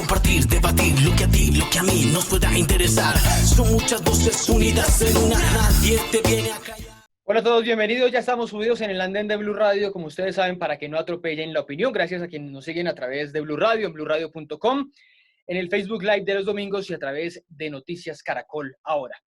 compartir, debatir lo que a ti, lo que a mí nos pueda interesar. Son muchas voces unidas en una, nadie te viene a callar. Hola a todos, bienvenidos. Ya estamos subidos en el andén de Blue Radio, como ustedes saben, para que no atropellen la opinión. Gracias a quienes nos siguen a través de Blue Radio, en bluradio.com, en el Facebook Live de los domingos y a través de Noticias Caracol ahora.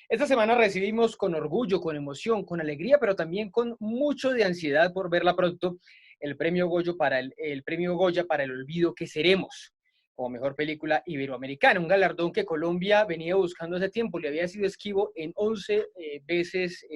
Esta semana recibimos con orgullo, con emoción, con alegría, pero también con mucho de ansiedad por verla pronto, el premio Goya para el olvido que seremos, como mejor película iberoamericana, un galardón que Colombia venía buscando hace tiempo, le había sido esquivo en 11 veces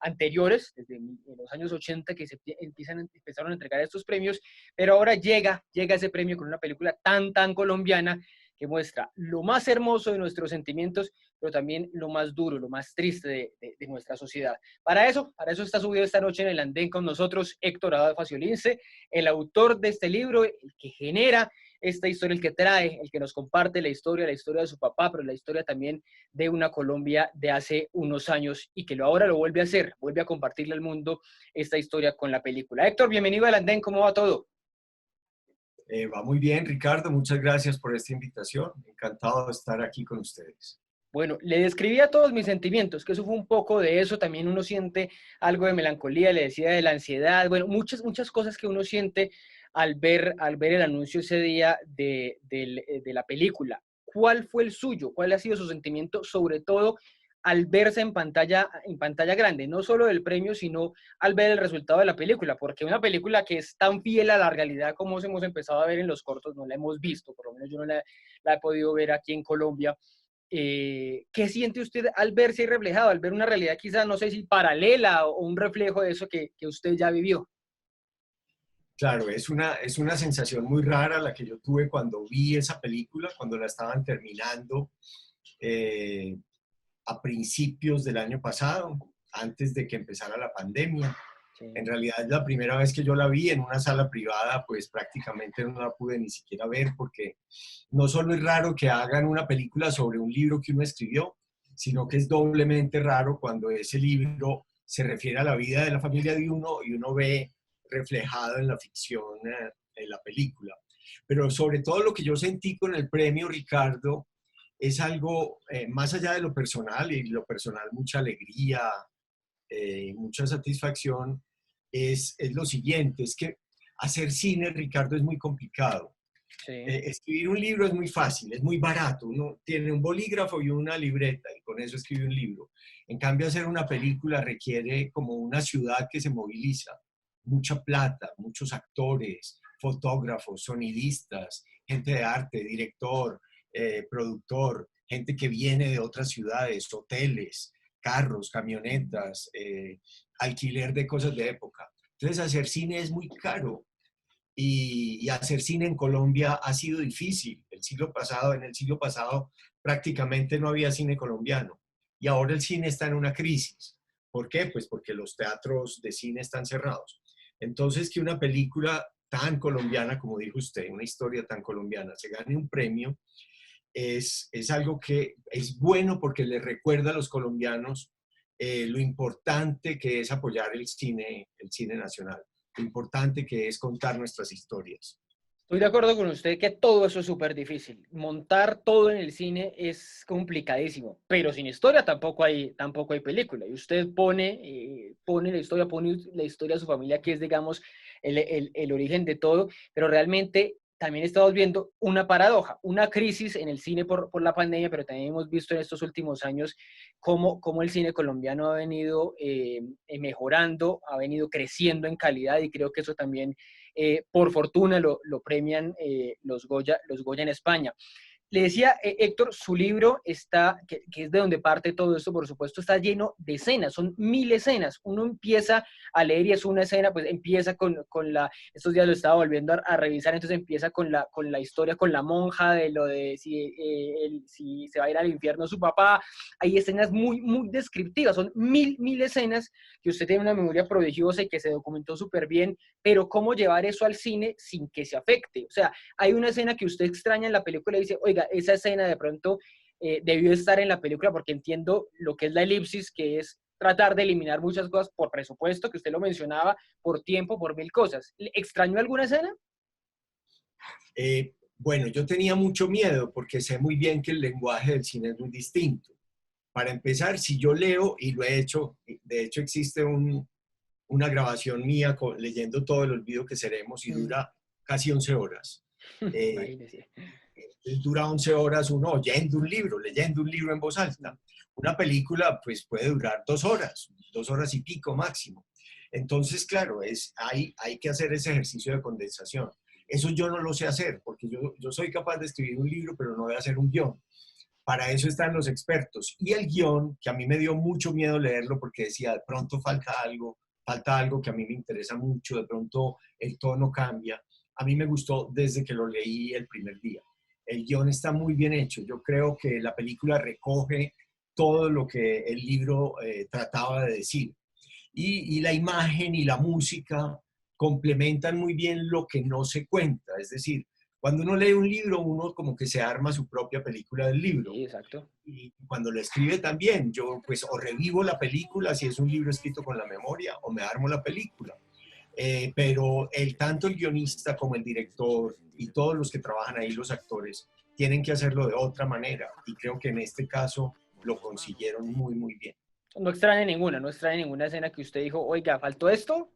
anteriores, desde los años 80 que empezaron a entregar estos premios, pero ahora llega ese premio con una película tan colombiana que muestra lo más hermoso de nuestros sentimientos, pero también lo más duro, lo más triste de nuestra sociedad. Para eso está subido esta noche en el andén con nosotros Héctor Abad Faciolince, el autor de este libro, el que genera esta historia, el que trae, el que nos comparte la historia de su papá, pero la historia también de una Colombia de hace unos años y que ahora lo vuelve a hacer, vuelve a compartirle al mundo esta historia con la película. Héctor, bienvenido al andén, ¿cómo va todo? Va muy bien, Ricardo, muchas gracias por esta invitación. Encantado de estar aquí con ustedes. Bueno, le describía todos mis sentimientos, que eso fue un poco de eso, también uno siente algo de melancolía, le decía de la ansiedad, bueno, muchas cosas que uno siente al ver el anuncio ese día de la película. ¿Cuál fue el suyo? ¿Cuál ha sido su sentimiento, sobre todo al verse en pantalla grande? No solo del premio, sino al ver el resultado de la película, porque una película que es tan fiel a la realidad como hemos empezado a ver en los cortos, no la hemos visto, por lo menos yo no la he podido ver aquí en Colombia. ¿Qué siente usted al verse ahí reflejado, al ver una realidad quizás, no sé si paralela o un reflejo de eso que usted ya vivió? Claro, es una sensación muy rara la que yo tuve cuando vi esa película, cuando la estaban terminando a principios del año pasado, antes de que empezara la pandemia. Sí. En realidad, la primera vez que yo la vi en una sala privada, pues prácticamente no la pude ni siquiera ver, porque no solo es raro que hagan una película sobre un libro que uno escribió, sino que es doblemente raro cuando ese libro se refiere a la vida de la familia de uno y uno ve reflejado en la ficción, en la película. Pero sobre todo lo que yo sentí con el premio, Ricardo, es algo más allá de lo personal, y lo personal mucha alegría, mucha satisfacción, es lo siguiente, es que hacer cine, Ricardo, es muy complicado. Sí. Escribir un libro es muy fácil, es muy barato, uno tiene un bolígrafo y una libreta y con eso escribe un libro. En cambio, hacer una película requiere como una ciudad que se moviliza, mucha plata, muchos actores, fotógrafos, sonidistas, gente de arte, director, productor, gente que viene de otras ciudades, hoteles, carros, camionetas, alquiler de cosas de época. Entonces, hacer cine es muy caro y hacer cine en Colombia ha sido difícil. En el siglo pasado prácticamente no había cine colombiano y ahora el cine está en una crisis. ¿Por qué? Pues porque los teatros de cine están cerrados. Entonces, que una película tan colombiana, como dijo usted, una historia tan colombiana, se gane un premio, es algo que es bueno porque le recuerda a los colombianos lo importante que es apoyar el cine nacional, lo importante que es contar nuestras historias. Estoy de acuerdo con usted que todo eso es súper difícil. Montar todo en el cine es complicadísimo, pero sin historia tampoco hay película. Y usted pone la historia de su familia, que es, digamos, el origen de todo, pero realmente también estamos viendo una paradoja, una crisis en el cine por la pandemia, pero también hemos visto en estos últimos años cómo el cine colombiano ha venido mejorando, ha venido creciendo en calidad, y creo que eso también, por fortuna, lo premian los Goya en España. Le decía, Héctor, su libro está, que es de donde parte todo esto, por supuesto, está lleno de escenas, son 1000 escenas. Uno empieza a leer y es una escena, pues empieza con estos días lo estaba volviendo a revisar, entonces empieza con la historia, con la monja, de lo de si se va a ir al infierno su papá. Hay escenas muy descriptivas, son 1000 escenas, que usted tiene una memoria prodigiosa y que se documentó súper bien, pero ¿cómo llevar eso al cine sin que se afecte? O sea, hay una escena que usted extraña en la película y dice, oiga, esa escena de pronto debió estar en la película, porque entiendo lo que es la elipsis, que es tratar de eliminar muchas cosas por presupuesto, que usted lo mencionaba, por tiempo, por 1000 cosas. ¿Extrañó alguna escena? Bueno, yo tenía mucho miedo porque sé muy bien que el lenguaje del cine es muy distinto. Para empezar, si yo leo, y lo he hecho, de hecho existe una grabación mía leyendo Todo el olvido que seremos y dura casi 11 horas. Imagínese. Dura 11 horas uno oyendo un libro, leyendo un libro en voz alta. Una película pues puede durar 2 horas y pico máximo. Entonces, claro, hay que hacer ese ejercicio de condensación. Eso yo no lo sé hacer, porque yo soy capaz de escribir un libro, pero no de hacer un guión. Para eso están los expertos. Y el guión, que a mí me dio mucho miedo leerlo, porque decía, de pronto falta algo que a mí me interesa mucho, de pronto el tono cambia. A mí me gustó desde que lo leí el primer día. El guión está muy bien hecho. Yo creo que la película recoge todo lo que el libro trataba de decir. Y la imagen y la música complementan muy bien lo que no se cuenta. Es decir, cuando uno lee un libro, uno como que se arma su propia película del libro. Sí, exacto. Y cuando lo escribe también, yo pues o revivo la película si es un libro escrito con la memoria o me armo la película. Pero tanto el guionista como el director y todos los que trabajan ahí, los actores, tienen que hacerlo de otra manera. Y creo que en este caso lo consiguieron muy, muy bien. No extraña ninguna escena que usted dijo, oiga, ¿faltó esto?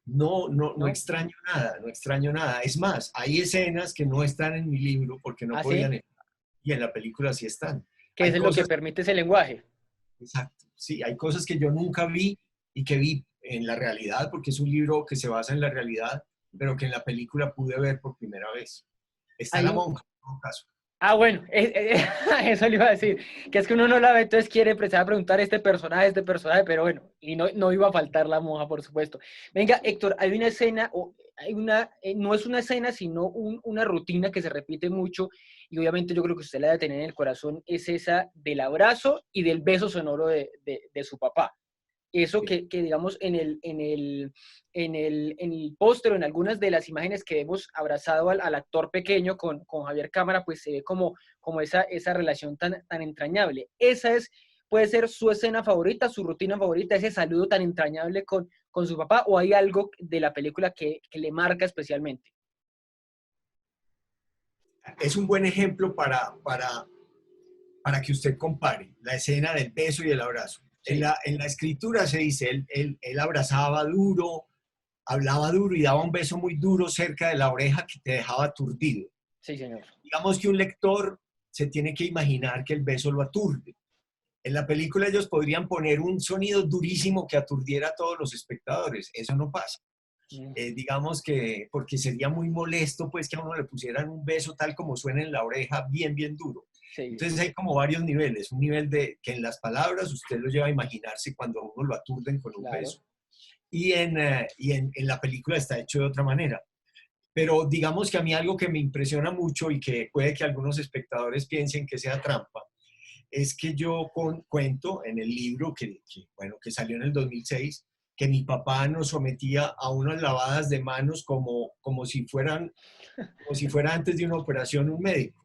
No extraño nada, no extraño nada. Es más, hay escenas que no están en mi libro porque no podían estar, y en la película sí están. Que es lo que permite ese lenguaje. Exacto, sí, hay cosas que yo nunca vi y que vi en la realidad, porque es un libro que se basa en la realidad, pero que en la película pude ver por primera vez. Está la monja, en todo caso. Ah, bueno, eso le iba a decir, que es que uno no la ve, entonces quiere empezar a preguntar este personaje, pero bueno, y no iba a faltar la monja, por supuesto. Venga, Héctor, hay una escena, no es una escena, sino una rutina que se repite mucho, y obviamente yo creo que usted la debe tener en el corazón, es esa del abrazo y del beso sonoro de su papá. Eso que digamos, en el póster o en algunas de las imágenes que hemos abrazado al actor pequeño con Javier Cámara, pues se ve como esa relación tan entrañable. Puede ser su escena favorita, su rutina favorita, ese saludo tan entrañable con su papá, o hay algo de la película que le marca especialmente. Es un buen ejemplo para que usted compare la escena del beso y el abrazo. Sí. En la escritura se dice, él abrazaba duro, hablaba duro y daba un beso muy duro cerca de la oreja que te dejaba aturdido. Sí, señor. Digamos que un lector se tiene que imaginar que el beso lo aturde. En la película ellos podrían poner un sonido durísimo que aturdiera a todos los espectadores. Eso no pasa. Digamos que, porque sería muy molesto pues que a uno le pusieran un beso tal como suena en la oreja, bien, bien duro. Sí. Entonces hay como varios niveles. Un nivel de que en las palabras usted lo lleva a imaginarse cuando a uno lo aturden con un beso. Y en la película está hecho de otra manera. Pero digamos que a mí algo que me impresiona mucho y que puede que algunos espectadores piensen que sea trampa, es que yo cuento en el libro que salió en el 2006, que mi papá nos sometía a unas lavadas de manos como si fuera antes de una operación un médico.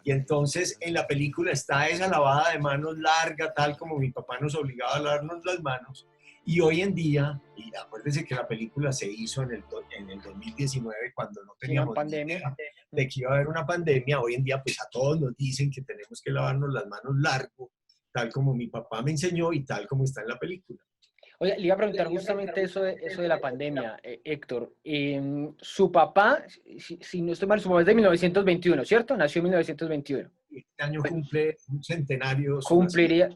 Y entonces en la película está esa lavada de manos larga, tal como mi papá nos obligaba a lavarnos las manos. Y hoy en día, y acuérdense que la película se hizo en el 2019 cuando no teníamos pandemia de que iba a haber una pandemia. Hoy en día pues a todos nos dicen que tenemos que lavarnos las manos largo, tal como mi papá me enseñó y tal como está en la película. Oye, le iba a preguntar justamente eso de la pandemia, Héctor. Su papá, si no estoy mal, su papá es de 1921, ¿cierto? Nació en 1921. Este año cumple un centenario. Cumpliría,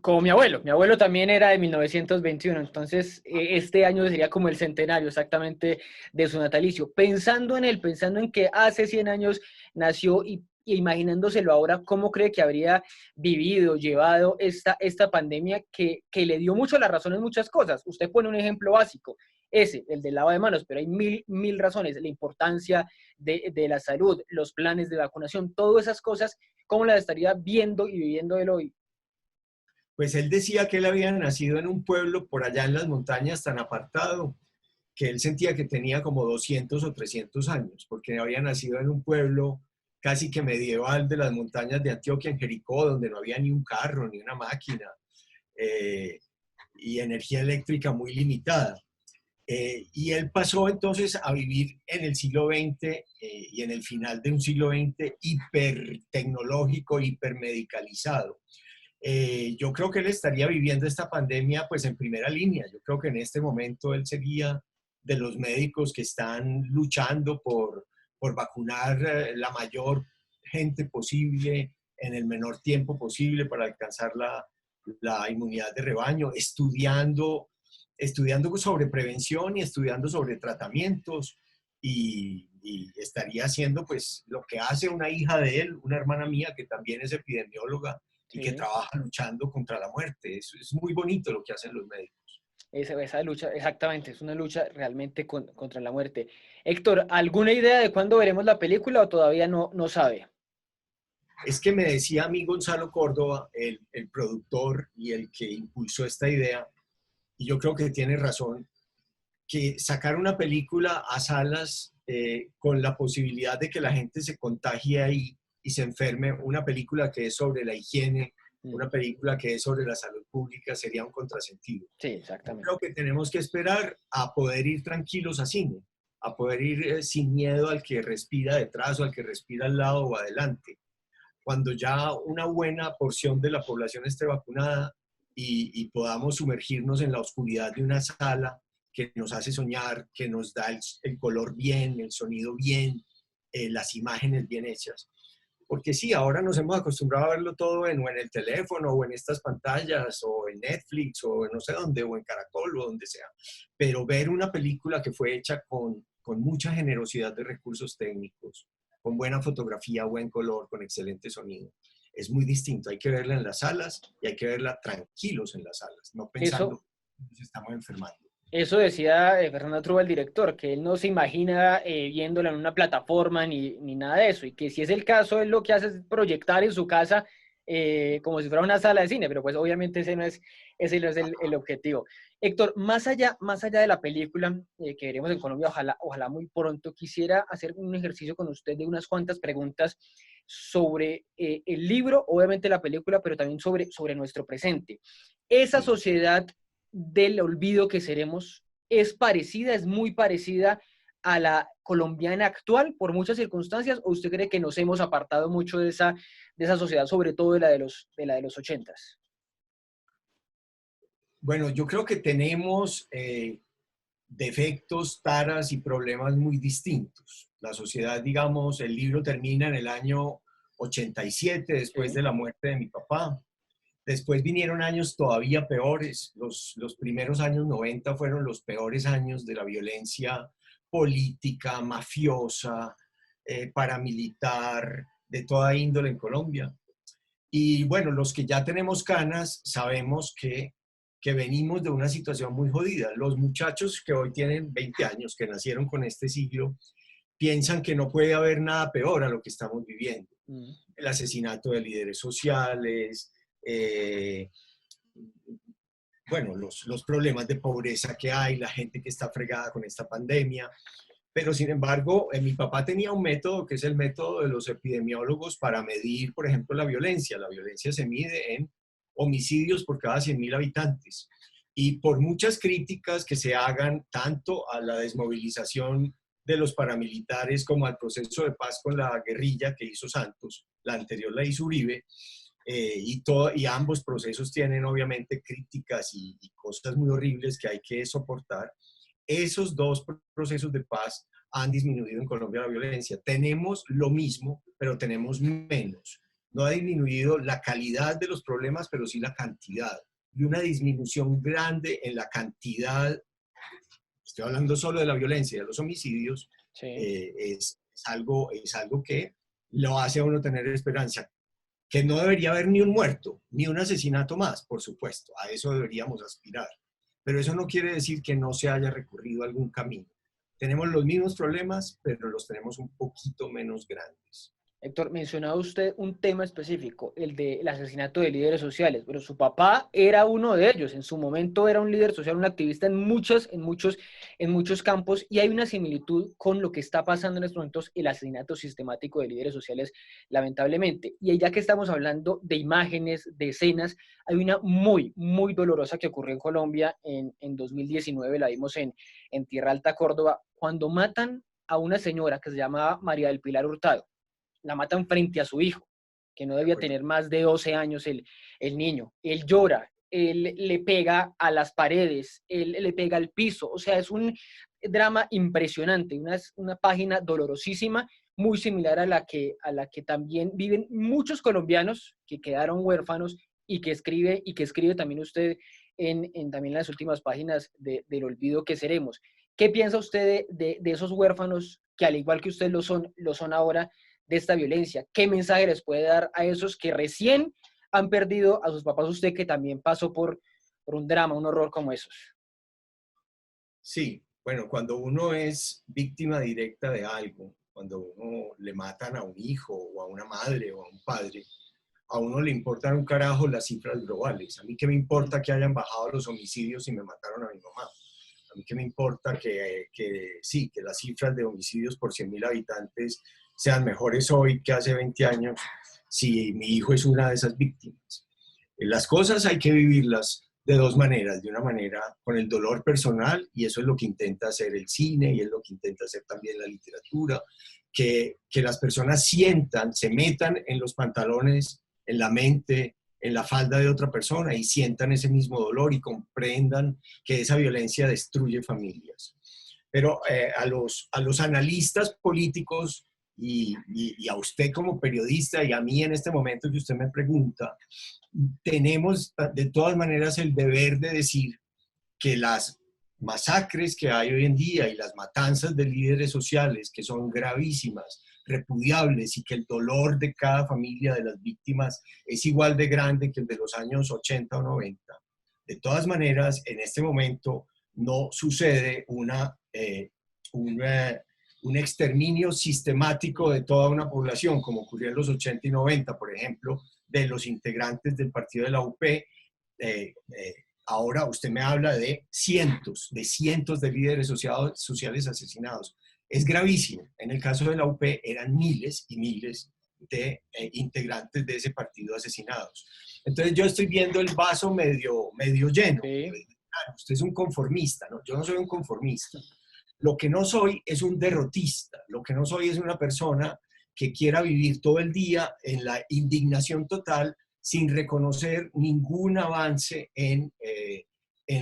como mi abuelo también era de 1921, entonces este año sería como el centenario exactamente de su natalicio. Pensando en que hace 100 años nació y imaginándoselo ahora, ¿cómo cree que habría llevado esta pandemia que le dio mucho la razón en muchas cosas? Usted pone un ejemplo básico, el del lavado de manos, pero hay mil razones, la importancia de la salud, los planes de vacunación, todas esas cosas, ¿cómo las estaría viendo y viviendo él hoy? Pues él decía que él había nacido en un pueblo por allá en las montañas tan apartado, que él sentía que tenía como 200 o 300 años, porque había nacido en un pueblo casi que medieval de las montañas de Antioquia, en Jericó, donde no había ni un carro, ni una máquina, y energía eléctrica muy limitada. Y él pasó entonces a vivir en el siglo XX y en el final de un siglo XX hipertecnológico, hipermedicalizado. Yo creo que él estaría viviendo esta pandemia pues en primera línea. Yo creo que en este momento él sería de los médicos que están luchando por vacunar la mayor gente posible en el menor tiempo posible para alcanzar la inmunidad de rebaño, estudiando sobre prevención y estudiando sobre tratamientos y estaría haciendo pues lo que hace una hija de él, una hermana mía que también es epidemióloga y que Sí. trabaja luchando contra la muerte. Es muy bonito lo que hacen los médicos. Esa lucha, exactamente, es una lucha realmente contra la muerte. Héctor, ¿alguna idea de cuándo veremos la película o todavía no sabe? Es que me decía a mí Gonzalo Córdoba, el productor y el que impulsó esta idea, y yo creo que tiene razón, que sacar una película a salas con la posibilidad de que la gente se contagie ahí y se enferme, una película que es sobre la higiene, una película que es sobre la salud pública, sería un contrasentido. Sí, Yo exactamente. creo que tenemos que esperar a poder ir tranquilos a cine, a poder ir sin miedo al que respira detrás o al que respira al lado o adelante. Cuando ya una buena porción de la población esté vacunada y podamos sumergirnos en la oscuridad de una sala que nos hace soñar, que nos da el color bien, el sonido bien, las imágenes bien hechas. Porque sí, ahora nos hemos acostumbrado a verlo todo o en el teléfono, o en estas pantallas, o en Netflix, o en no sé dónde, o en Caracol, o donde sea. Pero ver una película que fue hecha con mucha generosidad de recursos técnicos, con buena fotografía, buen color, con excelente sonido, es muy distinto. Hay que verla en las salas y hay que verla tranquilos en las salas, no Eso, pensando que nos estamos enfermando. Eso decía Fernando Trueba, el director, que él no se imagina viéndola en una plataforma ni nada de eso, y que si es el caso, él lo que hace es proyectar en su casa como si fuera una sala de cine, pero pues obviamente ese no es el objetivo. Héctor, más allá de la película que veremos en Colombia, ojalá muy pronto, quisiera hacer un ejercicio con usted de unas cuantas preguntas sobre el libro, obviamente la película, pero también sobre nuestro presente. Esa Sí. sociedad del olvido que seremos es parecida, es muy parecida a la colombiana actual por muchas circunstancias, o usted cree que nos hemos apartado mucho de esa sociedad, sobre todo de la de los 80s? Bueno, yo creo que tenemos defectos, taras y problemas muy distintos. La sociedad, digamos, el libro termina en el año 87, después Sí, de la muerte de mi papá. Después vinieron años todavía peores. Los primeros años 90 fueron los peores años de la violencia política, mafiosa, paramilitar, de toda índole en Colombia. Y bueno, los que ya tenemos canas sabemos que venimos de una situación muy jodida. Los muchachos que hoy tienen 20 años, que nacieron con este siglo, piensan que no puede haber nada peor a lo que estamos viviendo. El asesinato de líderes sociales, bueno, los problemas de pobreza que hay, la gente que está fregada con esta pandemia. Pero sin embargo, mi papá tenía un método que es el método de los epidemiólogos para medir, por ejemplo, la violencia. La violencia se mide en homicidios por cada 100.000 habitantes. Y por muchas críticas que se hagan tanto a la desmovilización de los paramilitares como al proceso de paz con la guerrilla que hizo Santos, la anterior la hizo Uribe, y ambos procesos tienen obviamente críticas y cosas muy horribles que hay que soportar. Esos dos procesos de paz han disminuido en Colombia la violencia. Tenemos lo mismo, pero tenemos menos. No ha disminuido la calidad de los problemas, pero sí la cantidad. Y una disminución grande en la cantidad, estoy hablando solo de la violencia, de los homicidios, sí. es algo que lo hace a uno tener esperanza. Que no debería haber ni un muerto, ni un asesinato más, por supuesto. A eso deberíamos aspirar. Pero eso no quiere decir que no se haya recurrido a algún camino. Tenemos los mismos problemas, pero los tenemos un poquito menos grandes. Héctor, mencionaba usted un tema específico, el del asesinato de líderes sociales, pero su papá era uno de ellos, en su momento era un líder social, un activista en muchos campos, y hay una similitud con lo que está pasando en estos momentos, el asesinato sistemático de líderes sociales, lamentablemente. Y ya que estamos hablando de imágenes, de escenas, hay una muy, muy dolorosa que ocurrió en Colombia en 2019, la vimos en Tierra Alta, Córdoba, cuando matan a una señora que se llamaba María del Pilar Hurtado. La matan frente a su hijo, que no debía tener más de 12 años el niño. Él llora, él le pega a las paredes, él le pega al piso. O sea, es un drama impresionante, una página dolorosísima, muy similar a la que también viven muchos colombianos que quedaron huérfanos y que escribe también usted también las últimas páginas del olvido que seremos. ¿Qué piensa usted de esos huérfanos que, al igual que usted lo son ahora, de esta violencia? ¿Qué mensaje les puede dar a esos que recién han perdido a sus papás? Usted que también pasó por un drama, un horror como esos. Sí, bueno, cuando uno es víctima directa de algo, cuando uno le matan a un hijo o a una madre o a un padre, a uno le importan un carajo las cifras globales. A mí qué me importa que hayan bajado los homicidios y me mataron a mi mamá. A mí qué me importa que las cifras de homicidios por 100.000 habitantes sean mejores hoy que hace 20 años si mi hijo es una de esas víctimas. Las cosas hay que vivirlas de dos maneras, de una manera con el dolor personal, y eso es lo que intenta hacer el cine y es lo que intenta hacer también la literatura, que las personas sientan, se metan en los pantalones, en la mente, en la falda de otra persona y sientan ese mismo dolor y comprendan que esa violencia destruye familias. Pero a los analistas políticos y a usted como periodista y a mí en este momento que usted me pregunta, tenemos de todas maneras el deber de decir que las masacres que hay hoy en día y las matanzas de líderes sociales, que son gravísimas, repudiables, y que el dolor de cada familia de las víctimas es igual de grande que el de los años 80 o 90. De todas maneras, en este momento no sucede un exterminio sistemático de toda una población, como ocurrió en los 80 y 90, por ejemplo, de los integrantes del partido de la UP. Ahora usted me habla de cientos de líderes sociales asesinados. Es gravísimo. En el caso de la UP eran miles y miles de integrantes de ese partido asesinados. Entonces yo estoy viendo el vaso medio lleno. Sí. Claro, usted es un conformista, ¿no? Yo no soy un conformista. Lo que no soy es un derrotista. Lo que no soy es una persona que quiera vivir todo el día en la indignación total sin reconocer ningún avance en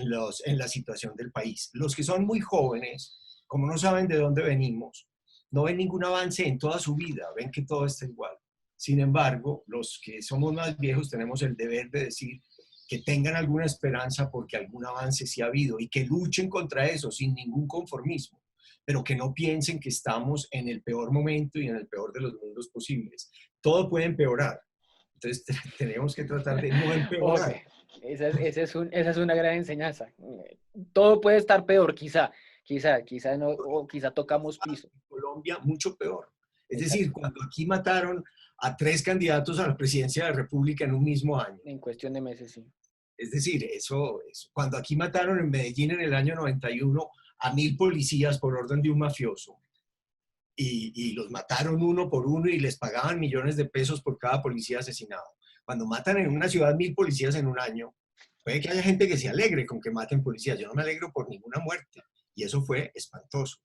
la situación del país. Los que son muy jóvenes, como no saben de dónde venimos, no ven ningún avance en toda su vida, ven que todo está igual. Sin embargo, los que somos más viejos tenemos el deber de decir que tengan alguna esperanza porque algún avance sí ha habido y que luchen contra eso sin ningún conformismo, pero que no piensen que estamos en el peor momento y en el peor de los mundos posibles. Todo puede empeorar. Entonces tenemos que tratar de no empeorar. Okay. Esa es una gran enseñanza. Todo puede estar peor, quizá no, o quizá tocamos piso. En Colombia, mucho peor. Es decir, cuando aquí mataron a 3 candidatos a la presidencia de la República en un mismo año. En cuestión de meses, sí. Es decir, eso cuando aquí mataron en Medellín en el año 91 a 1.000 policías por orden de un mafioso, y los mataron uno por uno y les pagaban millones de pesos por cada policía asesinado. Cuando matan en una ciudad 1.000 policías en un año, puede que haya gente que se alegre con que maten policías. Yo no me alegro por ninguna muerte. Y eso fue espantoso.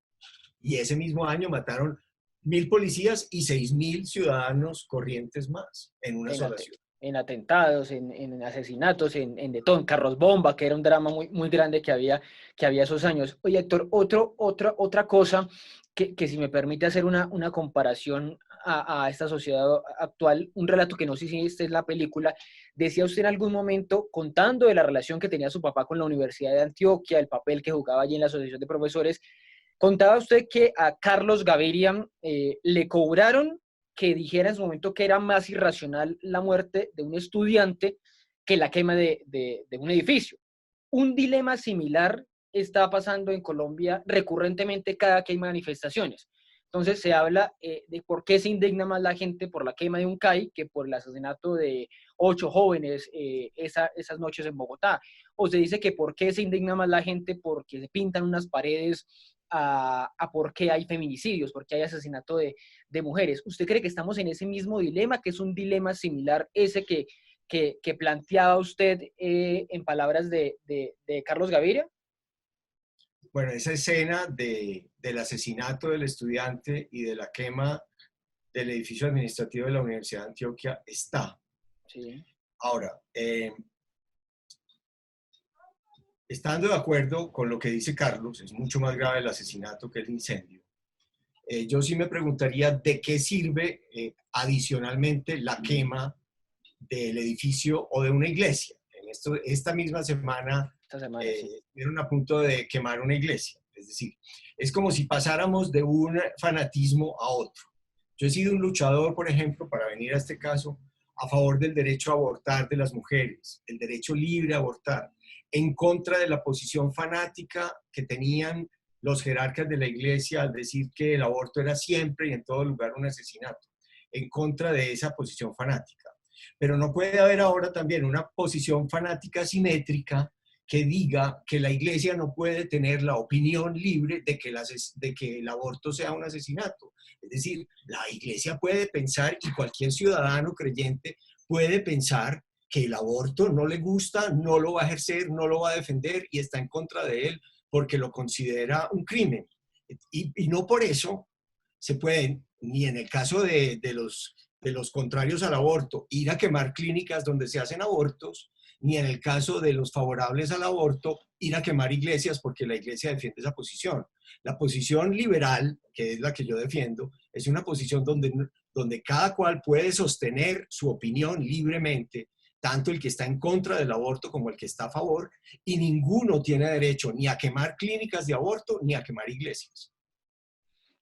Y ese mismo año mataron 1.000 policías y 6.000 ciudadanos corrientes más en una sola ciudad. En atentados, en asesinatos, en de todo, en carros bomba, que era un drama muy, muy grande que había esos años. Oye, Héctor, otra cosa que si me permite hacer una comparación a esta sociedad actual, un relato que no sé si esta es la película, decía usted en algún momento, contando de la relación que tenía su papá con la Universidad de Antioquia, el papel que jugaba allí en la Asociación de Profesores, contaba usted que a Carlos Gaviria le cobraron que dijera en su momento que era más irracional la muerte de un estudiante que la quema de un edificio. Un dilema similar está pasando en Colombia recurrentemente cada que hay manifestaciones. Entonces se habla de por qué se indigna más la gente por la quema de un CAI que por el asesinato de 8 jóvenes esas noches en Bogotá. O se dice que por qué se indigna más la gente porque se pintan unas paredes a por qué hay feminicidios, por qué hay asesinato de mujeres. ¿Usted cree que estamos en ese mismo dilema, que es un dilema similar ese que planteaba usted en palabras de Carlos Gaviria? Bueno, esa escena del asesinato del estudiante y de la quema del edificio administrativo de la Universidad de Antioquia está. Sí. Ahora, estando de acuerdo con lo que dice Carlos, es mucho más grave el asesinato que el incendio. Yo sí me preguntaría de qué sirve adicionalmente la quema del edificio o de una iglesia. Esta misma semana, Sí. estuvieron a punto de quemar una iglesia. Es decir, es como si pasáramos de un fanatismo a otro. Yo he sido un luchador, por ejemplo, para venir a este caso, a favor del derecho a abortar de las mujeres, el derecho libre a abortar, en contra de la posición fanática que tenían los jerarcas de la iglesia al decir que el aborto era siempre y en todo lugar un asesinato, en contra de esa posición fanática. Pero no puede haber ahora también una posición fanática simétrica que diga que la iglesia no puede tener la opinión libre de que el aborto sea un asesinato. Es decir, la iglesia puede pensar y cualquier ciudadano creyente puede pensar que el aborto no le gusta, no lo va a ejercer, no lo va a defender y está en contra de él porque lo considera un crimen. Y no por eso se pueden, ni en el caso de los contrarios al aborto, ir a quemar clínicas donde se hacen abortos, ni en el caso de los favorables al aborto, ir a quemar iglesias porque la iglesia defiende esa posición. La posición liberal, que es la que yo defiendo, es una posición donde cada cual puede sostener su opinión libremente, tanto el que está en contra del aborto como el que está a favor, y ninguno tiene derecho ni a quemar clínicas de aborto ni a quemar iglesias.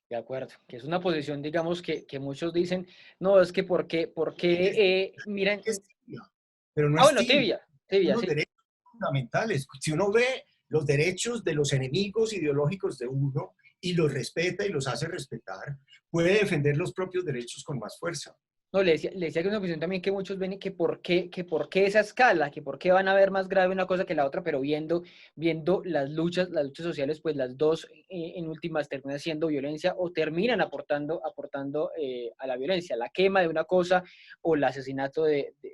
De acuerdo, que es una posición, digamos, que muchos dicen, no, es que porque miren... Es tibia, pero no Ah, es bueno, tibia. tibia, Unos sí. derechos fundamentales. Si uno ve los derechos de los enemigos ideológicos de uno y los respeta y los hace respetar, puede defender los propios derechos con más fuerza. No, le decía que es una opción también que muchos ven que por qué esa escala, que por qué van a ver más grave una cosa que la otra, pero viendo las luchas sociales, pues las dos en últimas terminan siendo violencia o terminan aportando a la violencia, la quema de una cosa o el asesinato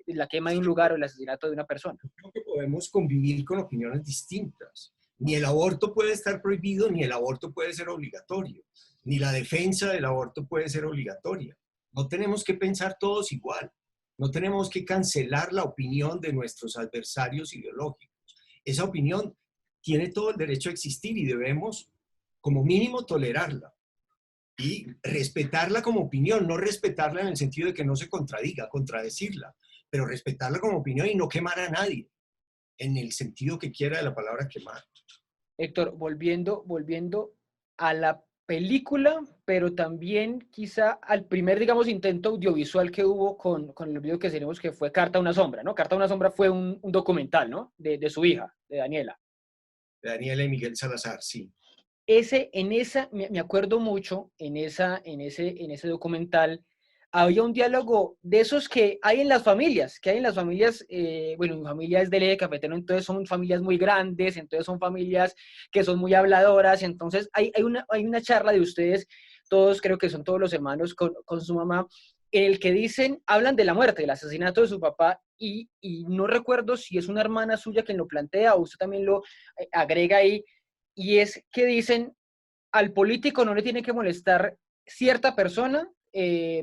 la quema de un lugar o el asesinato de una persona. Creo que podemos convivir con opiniones distintas. Ni el aborto puede estar prohibido, ni el aborto puede ser obligatorio, ni la defensa del aborto puede ser obligatoria. No tenemos que pensar todos igual. No tenemos que cancelar la opinión de nuestros adversarios ideológicos. Esa opinión tiene todo el derecho a existir y debemos, como mínimo, tolerarla y respetarla como opinión, no respetarla en el sentido de que no se contradiga, contradecirla, pero respetarla como opinión y no quemar a nadie, en el sentido que quiera de la palabra quemar. Héctor, volviendo a la película, pero también quizá al primer, digamos, intento audiovisual que hubo con el video que tenemos, que fue Carta a una sombra, ¿no? Carta a una sombra fue un documental, ¿no? De su hija, de Daniela. De Daniela y Miguel Salazar, sí. Me acuerdo mucho, en ese documental, había un diálogo de esos que hay en las familias, bueno, mi familia es del eje cafetero, entonces son familias muy grandes, entonces son familias que son muy habladoras, entonces hay una charla de ustedes, todos, creo que son todos los hermanos con su mamá, en el que hablan de la muerte, del asesinato de su papá, y no recuerdo si es una hermana suya quien lo plantea o usted también lo agrega ahí, y es que dicen, al político no le tiene que molestar cierta persona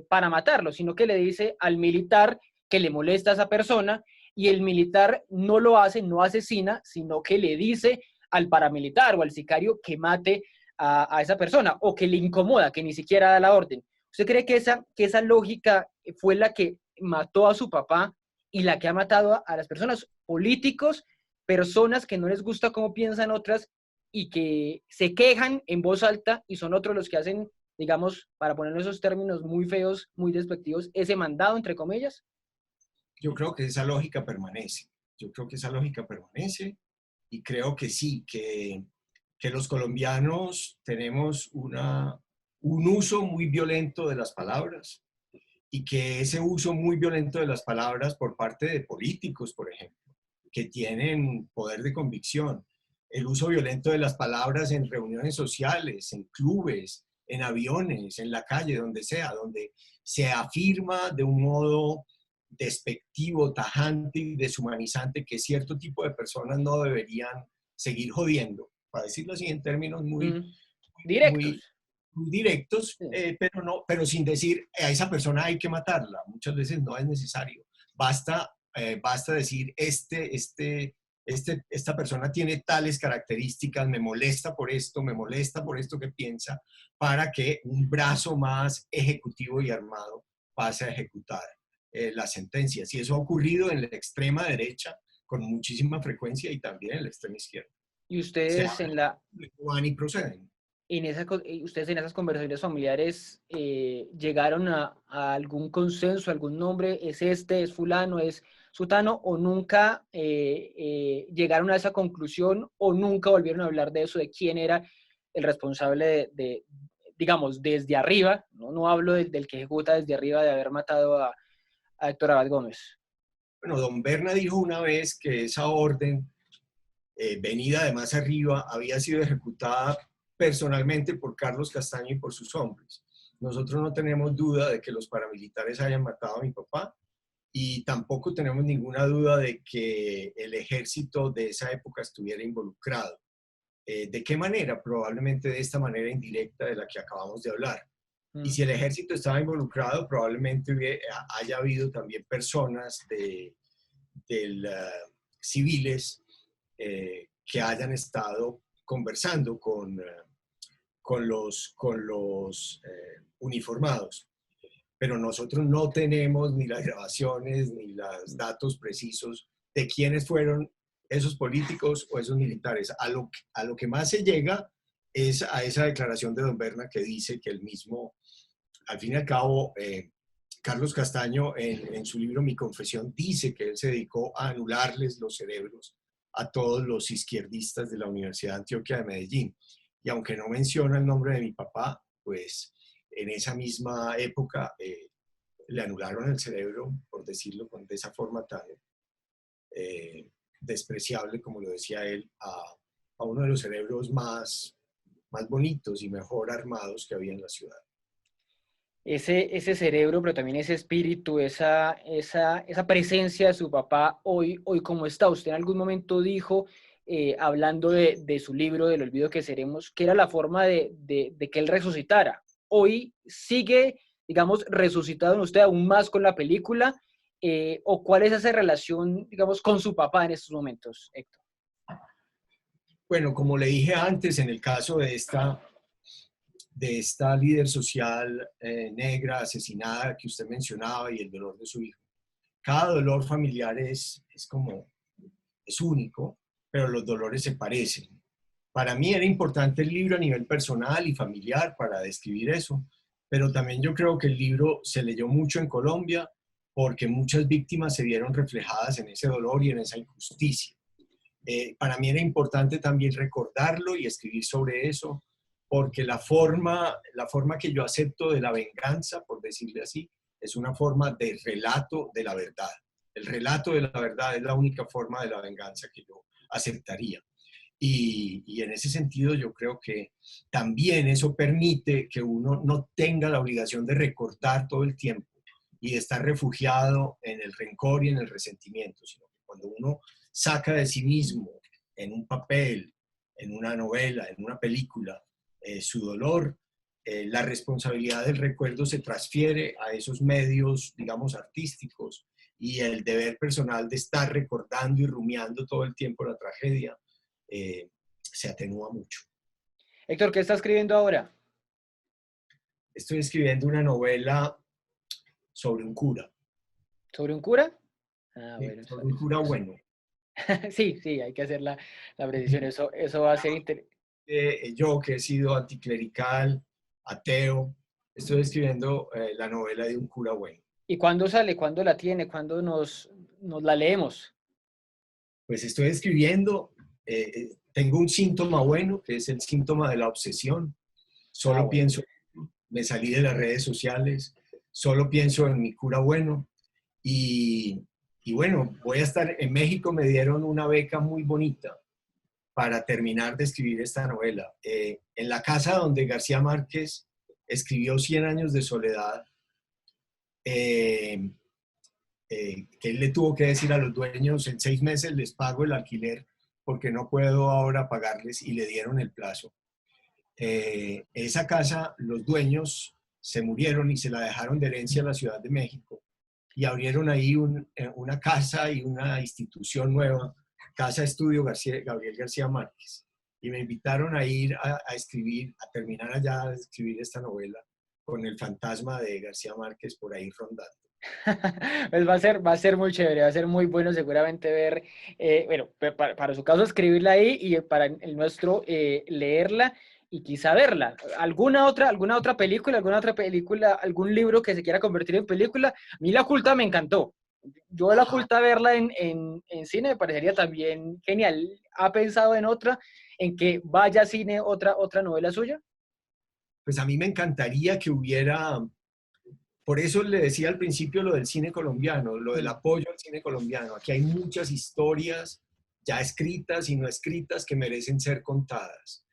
para matarlo, sino que le dice al militar que le molesta a esa persona y el militar no lo hace, no asesina, sino que le dice al paramilitar o al sicario que mate a esa persona o que le incomoda, que ni siquiera da la orden. ¿Usted cree que esa lógica fue la que mató a su papá y la que ha matado a las personas, políticos, personas que no les gusta cómo piensan otras y que se quejan en voz alta y son otros los que hacen, digamos, para poner esos términos muy feos, muy despectivos, ese mandado, entre comillas? Yo creo que esa lógica permanece. Y creo que sí, que los colombianos tenemos un uso muy violento de las palabras y que ese uso muy violento de las palabras por parte de políticos, por ejemplo, que tienen poder de convicción, el uso violento de las palabras en reuniones sociales, en clubes, en aviones, en la calle, donde sea, donde se afirma de un modo despectivo, tajante y deshumanizante que cierto tipo de personas no deberían seguir jodiendo, para decirlo así en términos Directos. muy directos, Sí. pero sin decir a esa persona hay que matarla. Muchas veces no es necesario. Basta decir esta persona tiene tales características, me molesta por esto que piensa, para que un brazo más ejecutivo y armado pase a ejecutar las sentencias. Y eso ha ocurrido en la extrema derecha con muchísima frecuencia y también en la extrema izquierda. Y ustedes Van y proceden. ustedes en esas conversaciones familiares llegaron a algún consenso, algún nombre, es este, es fulano, es sutano, o nunca llegaron a esa conclusión, o nunca volvieron a hablar de eso, de quién era el responsable digamos, desde arriba, no hablo del que ejecuta desde arriba de haber matado a Héctor Abad Gómez. Bueno, don Berna dijo una vez que esa orden, venida de más arriba, había sido ejecutada personalmente por Carlos Castaño y por sus hombres. Nosotros no tenemos duda de que los paramilitares hayan matado a mi papá y tampoco tenemos ninguna duda de que el ejército de esa época estuviera involucrado. ¿De qué manera? Probablemente de esta manera indirecta de la que acabamos de hablar. Y si el ejército estaba involucrado, probablemente haya habido también personas civiles que hayan estado conversando con los uniformados. Pero nosotros no tenemos ni las grabaciones ni los datos precisos de quiénes fueron esos políticos o esos militares. A lo que más se llega es a esa declaración de don Berna que dice que el mismo, al fin y al cabo, Carlos Castaño en su libro Mi Confesión dice que él se dedicó a anularles los cerebros a todos los izquierdistas de la Universidad de Antioquia de Medellín. Y aunque no menciona el nombre de mi papá, pues en esa misma época le anularon el cerebro, por decirlo de esa forma tan despreciable, como lo decía él, a uno de los cerebros más bonitos y mejor armados que había en la ciudad. Ese cerebro, pero también ese espíritu, esa presencia de su papá hoy ¿cómo está? Usted en algún momento dijo, hablando de su libro, del olvido que seremos, que era la forma de que él resucitara. Hoy sigue, digamos, resucitado en usted aún más con la película, o cuál es esa relación, digamos, con su papá en estos momentos, Héctor. Bueno, como le dije antes, en el caso de esta líder social negra asesinada que usted mencionaba y el dolor de su hijo, cada dolor familiar es único, pero los dolores se parecen. Para mí era importante el libro a nivel personal y familiar para describir eso, pero también yo creo que el libro se leyó mucho en Colombia porque muchas víctimas se vieron reflejadas en ese dolor y en esa injusticia. Para mí era importante también recordarlo y escribir sobre eso, porque la forma que yo acepto de la venganza, por decirle así, es una forma de relato de la verdad. El relato de la verdad es la única forma de la venganza que yo aceptaría. Y en ese sentido yo creo que también eso permite que uno no tenga la obligación de recordar todo el tiempo y de estar refugiado en el rencor y en el resentimiento, sino que cuando uno saca de sí mismo en un papel, en una novela, en una película, su dolor, la responsabilidad del recuerdo se transfiere a esos medios, digamos, artísticos, y el deber personal de estar recordando y rumiando todo el tiempo la tragedia se atenúa mucho. Héctor, ¿qué está escribiendo ahora? Estoy escribiendo una novela sobre un cura. ¿Sobre un cura? Ah, bueno, sobre un cura bueno. Sí, hay que hacer la precisión. Eso va a ser interesante. Yo que he sido anticlerical, ateo, estoy escribiendo la novela de un cura bueno. ¿Y cuándo sale? ¿Cuándo la tiene? ¿Cuándo nos la leemos? Pues estoy escribiendo, tengo un síntoma bueno, que es el síntoma de la obsesión. Solo pienso, me salí de las redes sociales, solo pienso en mi cura bueno y bueno, voy a estar en México, me dieron una beca muy bonita para terminar de escribir esta novela. En la casa donde García Márquez escribió 100 años de soledad, que él le tuvo que decir a los dueños, en 6 meses les pago el alquiler porque no puedo ahora pagarles, y le dieron el plazo. Esa casa, los dueños se murieron y se la dejaron de herencia a la Ciudad de México y abrieron ahí una casa y una institución nueva, Casa Estudio Gabriel García Márquez, y me invitaron a ir a escribir, a terminar allá de escribir esta novela con el fantasma de García Márquez por ahí rondando. Pues va a ser muy chévere, va a ser muy bueno seguramente ver, bueno, para su caso escribirla ahí y para el nuestro leerla y quizá verla. ¿Alguna otra película, algún libro que se quiera convertir en película? A mí La Oculta me encantó. Yo La Oculta verla en cine me parecería también genial. ¿Ha pensado en otra, en que vaya a cine otra novela suya? Pues a mí me encantaría que hubiera. Por eso le decía al principio lo del cine colombiano, lo del apoyo al cine colombiano. Aquí hay muchas historias ya escritas y no escritas que merecen ser contadas.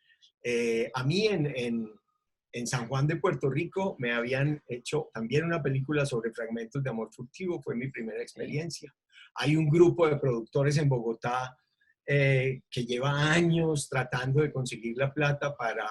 A mí en San Juan de Puerto Rico me habían hecho también una película sobre fragmentos de amor furtivo, fue mi primera experiencia. Hay un grupo de productores en Bogotá que lleva años tratando de conseguir la plata para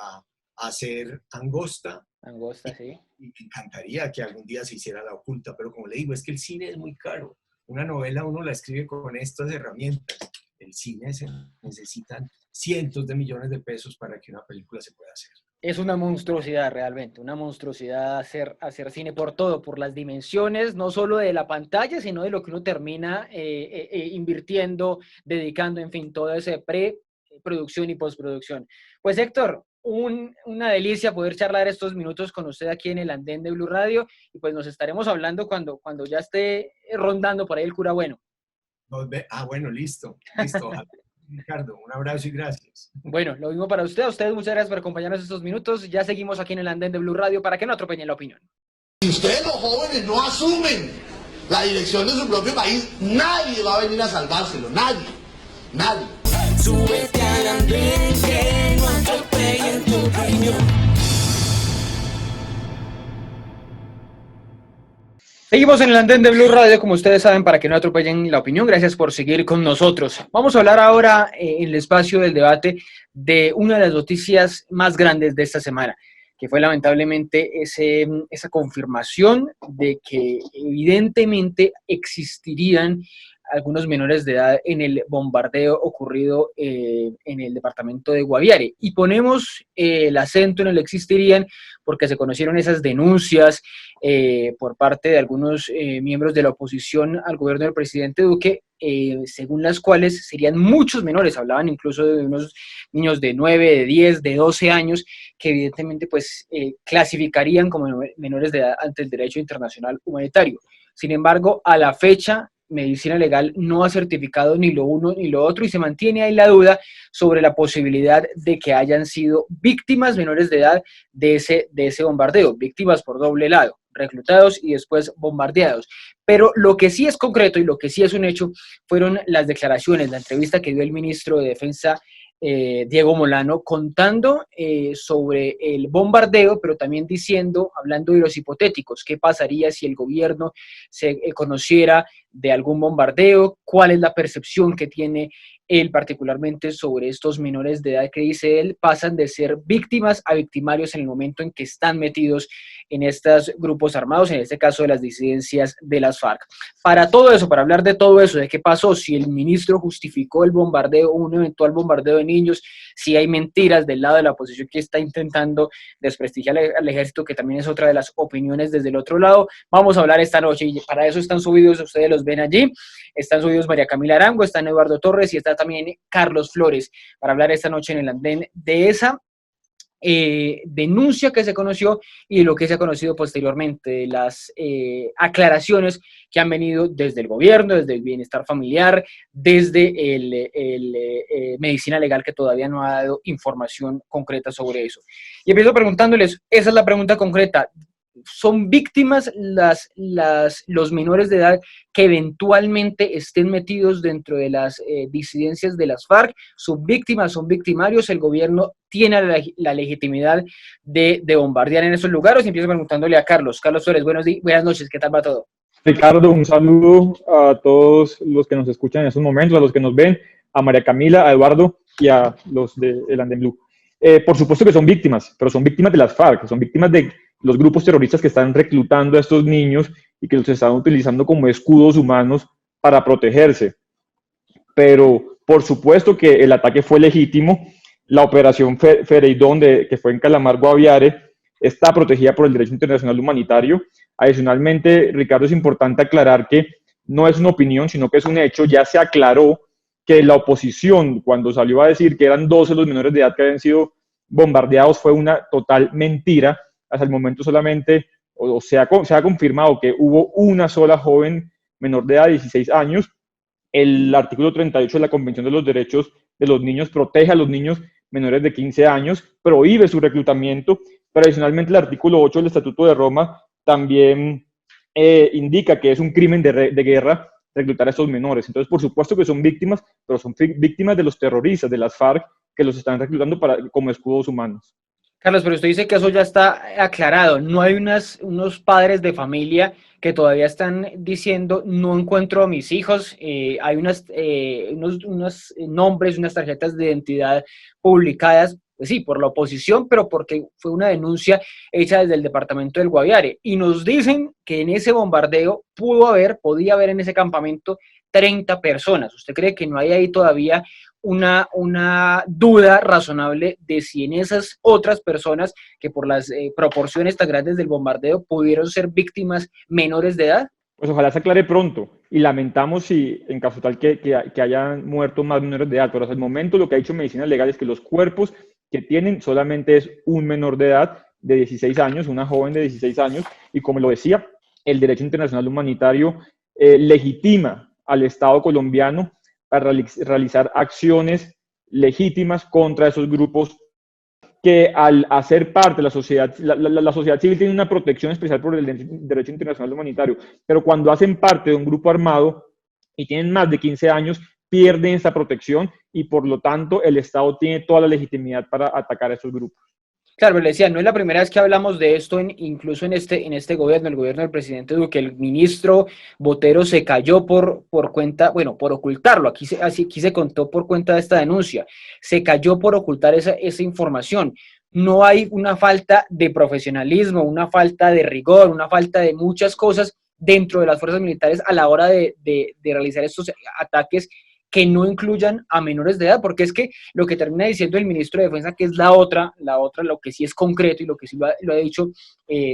hacer Angosta. Angosta, sí. Y me encantaría que algún día se hiciera La Oculta, pero como le digo, es que el cine es muy caro. Una novela uno la escribe con estas herramientas. El cine se necesitan cientos de millones de pesos para que una película se pueda hacer. Es una monstruosidad realmente, una monstruosidad hacer cine por todo, por las dimensiones, no solo de la pantalla, sino de lo que uno termina invirtiendo, dedicando, en fin, todo ese preproducción y postproducción. Pues Héctor, una delicia poder charlar estos minutos con usted aquí en el andén de Blue Radio, y pues nos estaremos hablando cuando ya esté rondando por ahí el cura bueno. Bueno, listo. Ricardo, un abrazo y gracias. Bueno, lo mismo para usted. A ustedes muchas gracias por acompañarnos estos minutos. Ya seguimos aquí en el andén de Blue Radio para que no atropellen la opinión. Si ustedes los jóvenes no asumen la dirección de su propio país, nadie va a venir a salvárselo, nadie. Súbete al andén que no atropellen tu opinión. Seguimos en el andén de Blue Radio, como ustedes saben, para que no atropellen la opinión. Gracias por seguir con nosotros. Vamos a hablar ahora en el espacio del debate de una de las noticias más grandes de esta semana, que fue lamentablemente esa confirmación de que evidentemente existirían algunos menores de edad en el bombardeo ocurrido en el departamento de Guaviare. Y ponemos el acento en el existirían porque se conocieron esas denuncias por parte de algunos miembros de la oposición al gobierno del presidente Duque, según las cuales serían muchos menores, hablaban incluso de unos niños de 9, de 10, de 12 años, que evidentemente pues clasificarían como menores de edad ante el derecho internacional humanitario. Sin embargo, a la fecha, Medicina Legal no ha certificado ni lo uno ni lo otro y se mantiene ahí la duda sobre la posibilidad de que hayan sido víctimas menores de edad de ese bombardeo, víctimas por doble lado, reclutados y después bombardeados. Pero lo que sí es concreto y lo que sí es un hecho fueron las declaraciones, la entrevista que dio el ministro de Defensa Diego Molano, contando sobre el bombardeo, pero también hablando de los hipotéticos, qué pasaría si el gobierno se conociera de algún bombardeo, cuál es la percepción que tiene él particularmente sobre estos menores de edad que dice él pasan de ser víctimas a victimarios en el momento en que están metidos en estos grupos armados, en este caso de las disidencias de las FARC. Para todo eso, para hablar de todo eso, de qué pasó, si el ministro justificó el bombardeo, un eventual bombardeo de niños, si hay mentiras del lado de la oposición que está intentando desprestigiar al ejército, que también es otra de las opiniones desde el otro lado, vamos a hablar esta noche y para eso están subidos, ustedes los ven allí, están subidos María Camila Arango, están Eduardo Torres y está también Carlos Flores, para hablar esta noche en el andén de esa denuncia que se conoció y lo que se ha conocido posteriormente, de las aclaraciones que han venido desde el gobierno, desde el bienestar familiar, desde el medicina legal, que todavía no ha dado información concreta sobre eso. Y empiezo preguntándoles, esa es la pregunta concreta: ¿son víctimas los menores de edad que eventualmente estén metidos dentro de las disidencias de las FARC? ¿Son víctimas, son victimarios? ¿El gobierno tiene la legitimidad de bombardear en esos lugares? Y empiezo preguntándole a Carlos. Carlos Suárez, buenas noches, ¿qué tal va todo? Ricardo, un saludo a todos los que nos escuchan en estos momentos, a los que nos ven, a María Camila, a Eduardo y a los de El Andén Blue. Por supuesto que son víctimas, pero son víctimas de las FARC, son víctimas de los grupos terroristas que están reclutando a estos niños y que los están utilizando como escudos humanos para protegerse. Pero por supuesto que el ataque fue legítimo. La operación Fereidón, que fue en Calamar Guaviare, está protegida por el derecho internacional humanitario. Adicionalmente, Ricardo, es importante aclarar que no es una opinión, sino que es un hecho. Ya se aclaró que la oposición, cuando salió a decir que eran 12 los menores de edad que habían sido bombardeados, fue una total mentira. Hasta el momento solamente se ha confirmado que hubo una sola joven menor de edad, 16 años. El artículo 38 de la Convención de los Derechos de los Niños protege a los niños menores de 15 años, prohíbe su reclutamiento, pero adicionalmente el artículo 8 del Estatuto de Roma también indica que es un crimen de guerra reclutar a estos menores. Entonces, por supuesto que son víctimas, pero son víctimas de los terroristas, de las FARC, que los están reclutando como escudos humanos. Carlos, pero usted dice que eso ya está aclarado. ¿No hay unos padres de familia que todavía están diciendo no encuentro a mis hijos? Hay unos nombres, unas tarjetas de identidad publicadas, pues sí, por la oposición, pero porque fue una denuncia hecha desde el departamento del Guaviare. Y nos dicen que en ese bombardeo podía haber en ese campamento 30 personas. ¿Usted cree que no hay ahí todavía una duda razonable de si en esas otras personas, que por las proporciones tan grandes del bombardeo pudieron ser víctimas menores de edad? Pues ojalá se aclare pronto, y lamentamos si en caso tal que hayan muerto más menores de edad, pero hasta el momento lo que ha dicho Medicina Legal es que los cuerpos que tienen solamente es un menor de edad de 16 años, una joven de 16 años, y como lo decía, el derecho internacional humanitario legitima al Estado colombiano para realizar acciones legítimas contra esos grupos que, al hacer parte de la sociedad, la sociedad civil tiene una protección especial por el derecho internacional humanitario, pero cuando hacen parte de un grupo armado y tienen más de 15 años, pierden esa protección y por lo tanto el Estado tiene toda la legitimidad para atacar a esos grupos. Claro, le decía, no es la primera vez que hablamos de esto, incluso en este gobierno, el gobierno del presidente Duque. El ministro Botero se cayó por cuenta, bueno, por ocultarlo, aquí se contó por cuenta de esta denuncia, se cayó por ocultar esa información. No hay una falta de profesionalismo, una falta de rigor, una falta de muchas cosas dentro de las fuerzas militares a la hora de realizar estos ataques que no incluyan a menores de edad, porque es que lo que termina diciendo el ministro de Defensa, que es la otra, lo que sí es concreto y lo que sí lo ha dicho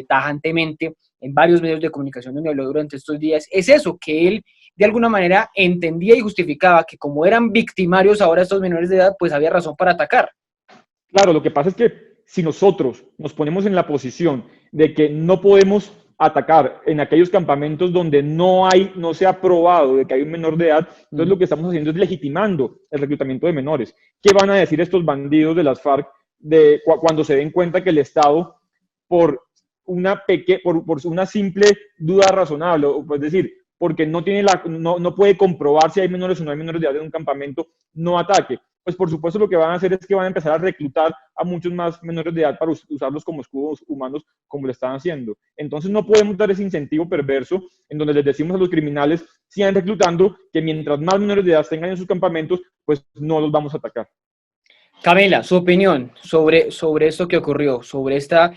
tajantemente en varios medios de comunicación donde habló durante estos días, es eso, que él de alguna manera entendía y justificaba que como eran victimarios ahora estos menores de edad, pues había razón para atacar. Claro, lo que pasa es que si nosotros nos ponemos en la posición de que no podemos atacar en aquellos campamentos donde no se ha probado de que hay un menor de edad, entonces lo que estamos haciendo es legitimando el reclutamiento de menores. ¿Qué van a decir estos bandidos de las FARC cuando se den cuenta que el Estado, por una simple duda razonable, es decir, porque no puede comprobar si hay menores o no hay menores de edad en un campamento, no ataque? Pues por supuesto lo que van a hacer es que van a empezar a reclutar a muchos más menores de edad para usarlos como escudos humanos, como lo están haciendo. Entonces no podemos dar ese incentivo perverso en donde les decimos a los criminales, sigan reclutando, que mientras más menores de edad tengan en sus campamentos, pues no los vamos a atacar. Camila, su opinión sobre esto que ocurrió, sobre esta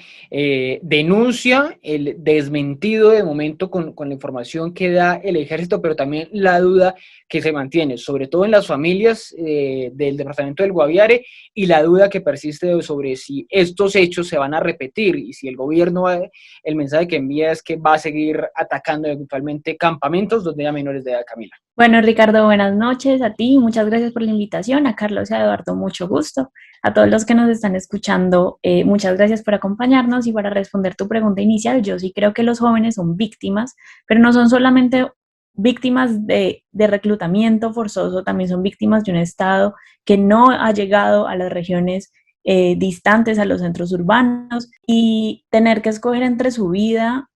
denuncia, el desmentido de momento con la información que da el ejército, pero también la duda que se mantiene, sobre todo en las familias del departamento del Guaviare, y la duda que persiste sobre si estos hechos se van a repetir y si el gobierno, el mensaje que envía es que va a seguir atacando eventualmente campamentos donde haya menores de edad. Camila. Bueno, Ricardo, buenas noches a ti, muchas gracias por la invitación, a Carlos y a Eduardo, mucho gusto. gusto. A todos los que nos están escuchando, muchas gracias por acompañarnos, y para responder tu pregunta inicial, yo sí creo que los jóvenes son víctimas, pero no son solamente víctimas de reclutamiento forzoso, también son víctimas de un Estado que no ha llegado a las regiones distantes, a los centros urbanos, y tener que escoger entre su vida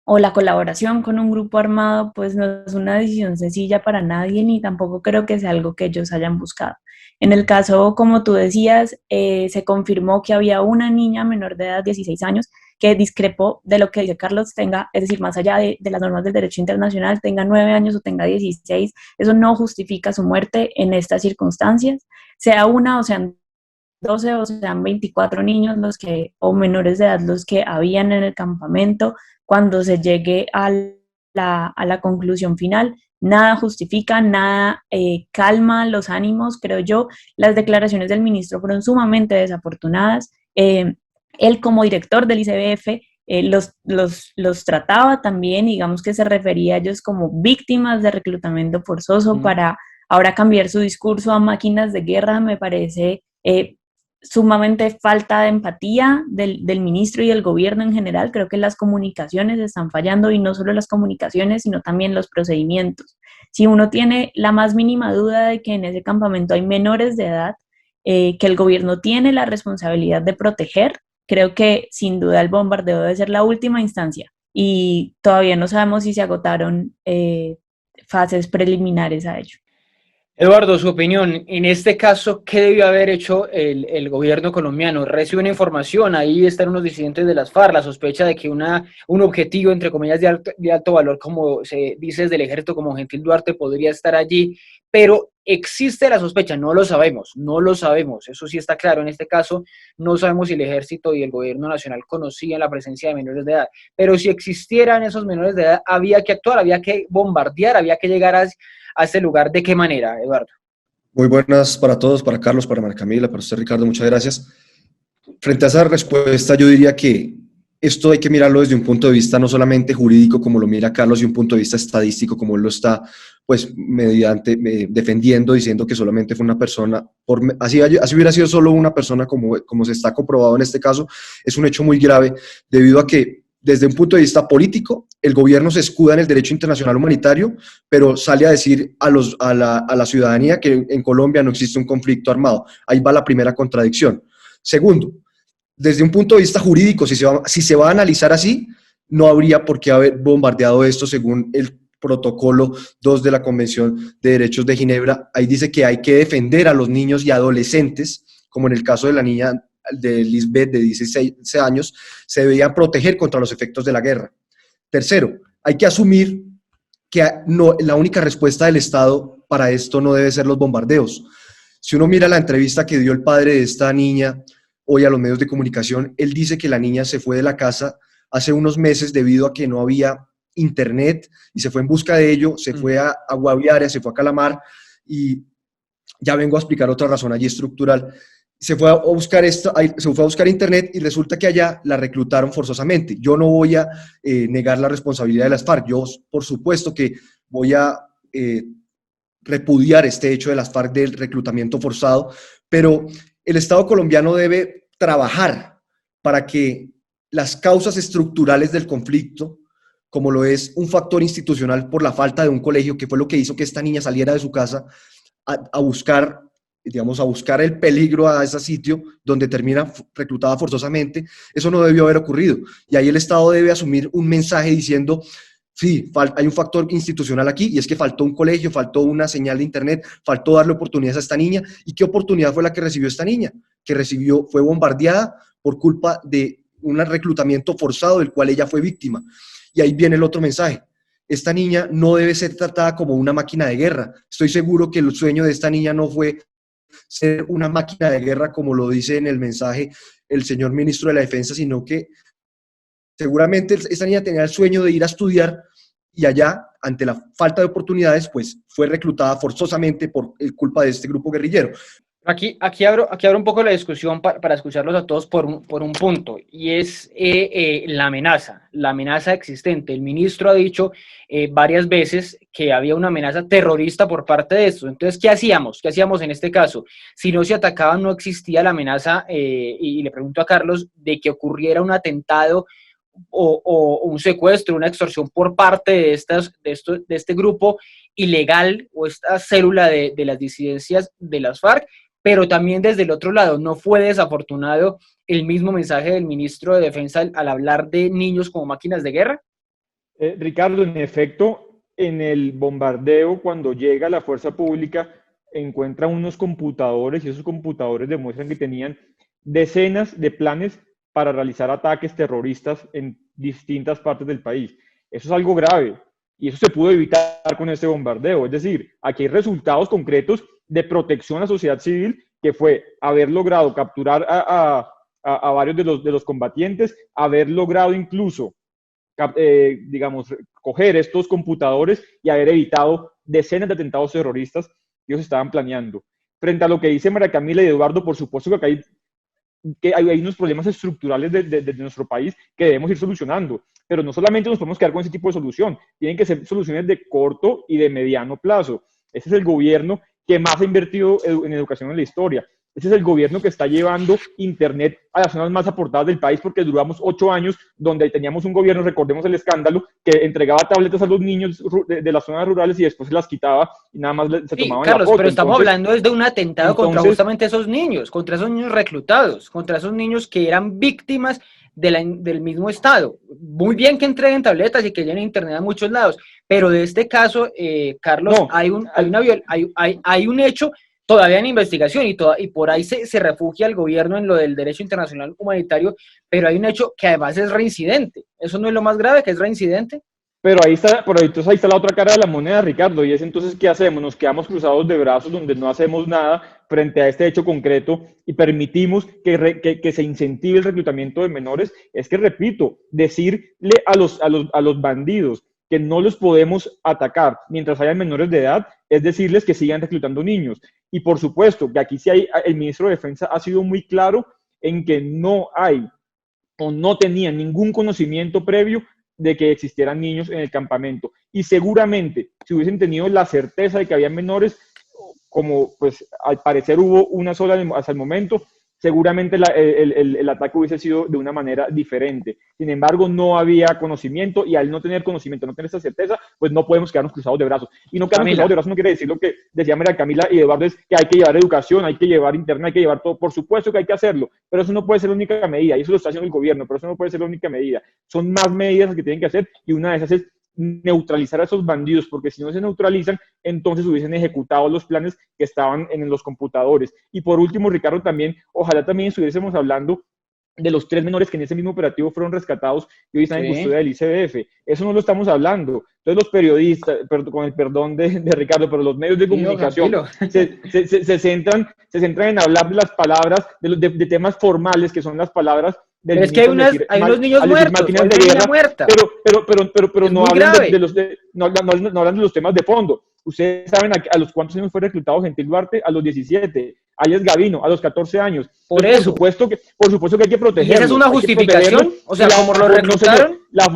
o la colaboración con un grupo armado, pues no es una decisión sencilla para nadie, ni tampoco creo que sea algo que ellos hayan buscado. En el caso, como tú decías, se confirmó que había una niña menor de edad, 16 años, que discrepó de lo que dice Carlos, es decir, más allá de las normas del derecho internacional, tenga 9 años o tenga 16, eso no justifica su muerte en estas circunstancias, sea una o sean 12 o sean 24 niños o menores de edad los que habían en el campamento. Cuando se llegue a la conclusión final, nada justifica, nada calma los ánimos, creo yo. Las declaraciones del ministro fueron sumamente desafortunadas. Él, como director del ICBF, los trataba también, digamos que se refería a ellos como víctimas de reclutamiento forzoso. Para ahora cambiar su discurso a máquinas de guerra, me parece sumamente falta de empatía del ministro y del gobierno en general. Creo que las comunicaciones están fallando, y no solo las comunicaciones, sino también los procedimientos. Si uno tiene la más mínima duda de que en ese campamento hay menores de edad, que el gobierno tiene la responsabilidad de proteger, creo que sin duda el bombardeo debe ser la última instancia, y todavía no sabemos si se agotaron fases preliminares a ello. Eduardo, su opinión, en este caso, ¿qué debió haber hecho el gobierno colombiano? Recibe una información, ahí están unos disidentes de las FARC, la sospecha de que un objetivo, entre comillas, de alto valor, como se dice desde el ejército, como Gentil Duarte, podría estar allí, pero existe la sospecha, no lo sabemos, eso sí está claro. En este caso, no sabemos si el ejército y el gobierno nacional conocían la presencia de menores de edad, pero si existieran esos menores de edad, había que actuar, había que bombardear, había que llegar a este lugar. ¿De qué manera, Eduardo? Muy buenas para todos, para Carlos, para María Camila, para usted, Ricardo, muchas gracias. Frente a esa respuesta, yo diría que esto hay que mirarlo desde un punto de vista no solamente jurídico, como lo mira Carlos, y un punto de vista estadístico, como él lo está pues defendiendo, diciendo que solamente fue una persona, así hubiera sido solo una persona, como se está comprobado en este caso. Es un hecho muy grave, debido a que desde un punto de vista político, el gobierno se escuda en el derecho internacional humanitario, pero sale a decir a la ciudadanía que en Colombia no existe un conflicto armado. Ahí va la primera contradicción. Segundo, desde un punto de vista jurídico, si se va a analizar así, no habría por qué haber bombardeado esto según el protocolo 2 de la Convención de Derechos de Ginebra. Ahí dice que hay que defender a los niños y adolescentes, como en el caso de la niña de Lisbeth, de 16 años, se debían proteger contra los efectos de la guerra. Tercero, hay que asumir que la única respuesta del Estado para esto no debe ser los bombardeos. Si uno mira la entrevista que dio el padre de esta niña hoy a los medios de comunicación, él dice que la niña se fue de la casa hace unos meses debido a que no había internet, y se fue en busca de ello, se fue a Guaviare, se fue a Calamar, y ya vengo a explicar otra razón allí estructural. Se fue a buscar internet, y resulta que allá la reclutaron forzosamente. Yo no voy a negar la responsabilidad de las FARC. Yo, por supuesto, que voy a repudiar este hecho de las FARC del reclutamiento forzado, pero el Estado colombiano debe trabajar para que las causas estructurales del conflicto, como lo es un factor institucional por la falta de un colegio, que fue lo que hizo que esta niña saliera de su casa a buscar el peligro a ese sitio donde termina reclutada forzosamente, eso no debió haber ocurrido. Y ahí el Estado debe asumir un mensaje diciendo, sí, hay un factor institucional aquí, y es que faltó un colegio, faltó una señal de internet, faltó darle oportunidades a esta niña. ¿Y qué oportunidad fue la que recibió esta niña? Fue bombardeada por culpa de un reclutamiento forzado del cual ella fue víctima. Y ahí viene el otro mensaje. Esta niña no debe ser tratada como una máquina de guerra. Estoy seguro que el sueño de esta niña no fue ser una máquina de guerra, como lo dice en el mensaje el señor ministro de la Defensa, sino que seguramente esta niña tenía el sueño de ir a estudiar, y allá, ante la falta de oportunidades, pues fue reclutada forzosamente por culpa de este grupo guerrillero. Aquí abro un poco la discusión para escucharlos a todos por un punto, y es la amenaza existente. El ministro ha dicho varias veces que había una amenaza terrorista por parte de esto. Entonces, ¿qué hacíamos? ¿Qué hacíamos en este caso? Si no se atacaban, no existía la amenaza, y le pregunto a Carlos, de que ocurriera un atentado o un secuestro, una extorsión por parte de este grupo ilegal o esta célula de las disidencias de las FARC. Pero también desde el otro lado, no fue desafortunado el mismo mensaje del ministro de Defensa al hablar de niños como máquinas de guerra. Ricardo, en efecto, en el bombardeo, cuando llega la fuerza pública, encuentran unos computadores y esos computadores demuestran que tenían decenas de planes para realizar ataques terroristas en distintas partes del país. Eso es algo grave y eso se pudo evitar con este bombardeo. Es decir, aquí hay resultados concretos de protección a la sociedad civil, que fue haber logrado capturar a varios de los combatientes, haber logrado incluso, digamos, coger estos computadores y haber evitado decenas de atentados terroristas que ellos estaban planeando. Frente a lo que dice María Camila y Eduardo, por supuesto que acá hay unos problemas estructurales de nuestro país que debemos ir solucionando, pero no solamente nos podemos quedar con ese tipo de solución, tienen que ser soluciones de corto y de mediano plazo. Ese es el gobierno que más ha invertido en educación en la historia. Ese es el gobierno que está llevando Internet a las zonas más aportadas del país, porque duramos 8 años donde teníamos un gobierno, recordemos el escándalo, que entregaba tabletas a los niños de las zonas rurales y después se las quitaba y nada más se tomaban Carlos, la foto. Pero estamos hablando de un atentado contra justamente esos niños, contra esos niños reclutados, contra esos niños que eran víctimas del mismo Estado. Muy bien que entreguen tabletas y que llenen Internet a muchos lados, pero de este caso, Carlos, no, hay un hecho todavía en investigación y por ahí se refugia el gobierno en lo del derecho internacional humanitario, pero hay un hecho que además es reincidente. ¿Eso no es lo más grave, que es reincidente? Pero entonces ahí está la otra cara de la moneda, Ricardo, y es entonces, ¿qué hacemos? Nos quedamos cruzados de brazos donde no hacemos nada frente a este hecho concreto y permitimos que se incentive el reclutamiento de menores. Es que, repito, decirle a los bandidos que no los podemos atacar mientras hayan menores de edad es decirles que sigan reclutando niños. Y por supuesto que aquí sí el ministro de Defensa ha sido muy claro en que no hay o no tenía ningún conocimiento previo de que existieran niños en el campamento. Y seguramente, si hubiesen tenido la certeza de que había menores, como pues al parecer hubo una sola hasta el momento, seguramente el ataque hubiese sido de una manera diferente. Sin embargo, no había conocimiento y al no tener conocimiento, no tener esa certeza, pues no podemos quedarnos cruzados de brazos. Y no quedarnos cruzados de brazos no quiere decir lo que decía María Camila y Eduardo, es que hay que llevar educación, hay que llevar internet, hay que llevar todo. Por supuesto que hay que hacerlo, pero eso no puede ser la única medida y eso lo está haciendo el gobierno, pero eso no puede ser la única medida. Son más medidas que tienen que hacer y una de esas es neutralizar a esos bandidos, porque si no se neutralizan, entonces hubiesen ejecutado los planes que estaban en los computadores. Y por último, Ricardo, también, ojalá también estuviésemos hablando de los 3 menores que en ese mismo operativo fueron rescatados y hoy están en custodia del ICBF. Eso no lo estamos hablando. Entonces los periodistas, con el perdón de Ricardo, pero los medios de comunicación se centran en hablar de las palabras, de temas formales, que son las palabras. Pero es que hay unos niños muertos, máquinas de guerra, pero no hablan de los temas de fondo. Ustedes saben a los cuántos años fue reclutado Gentil Duarte, a los 17, Alias Gavino, a los 14 años. Por eso. Por supuesto que hay que protegerlos. ¿Y esa es una justificación? O sea, como lo reclutaron. La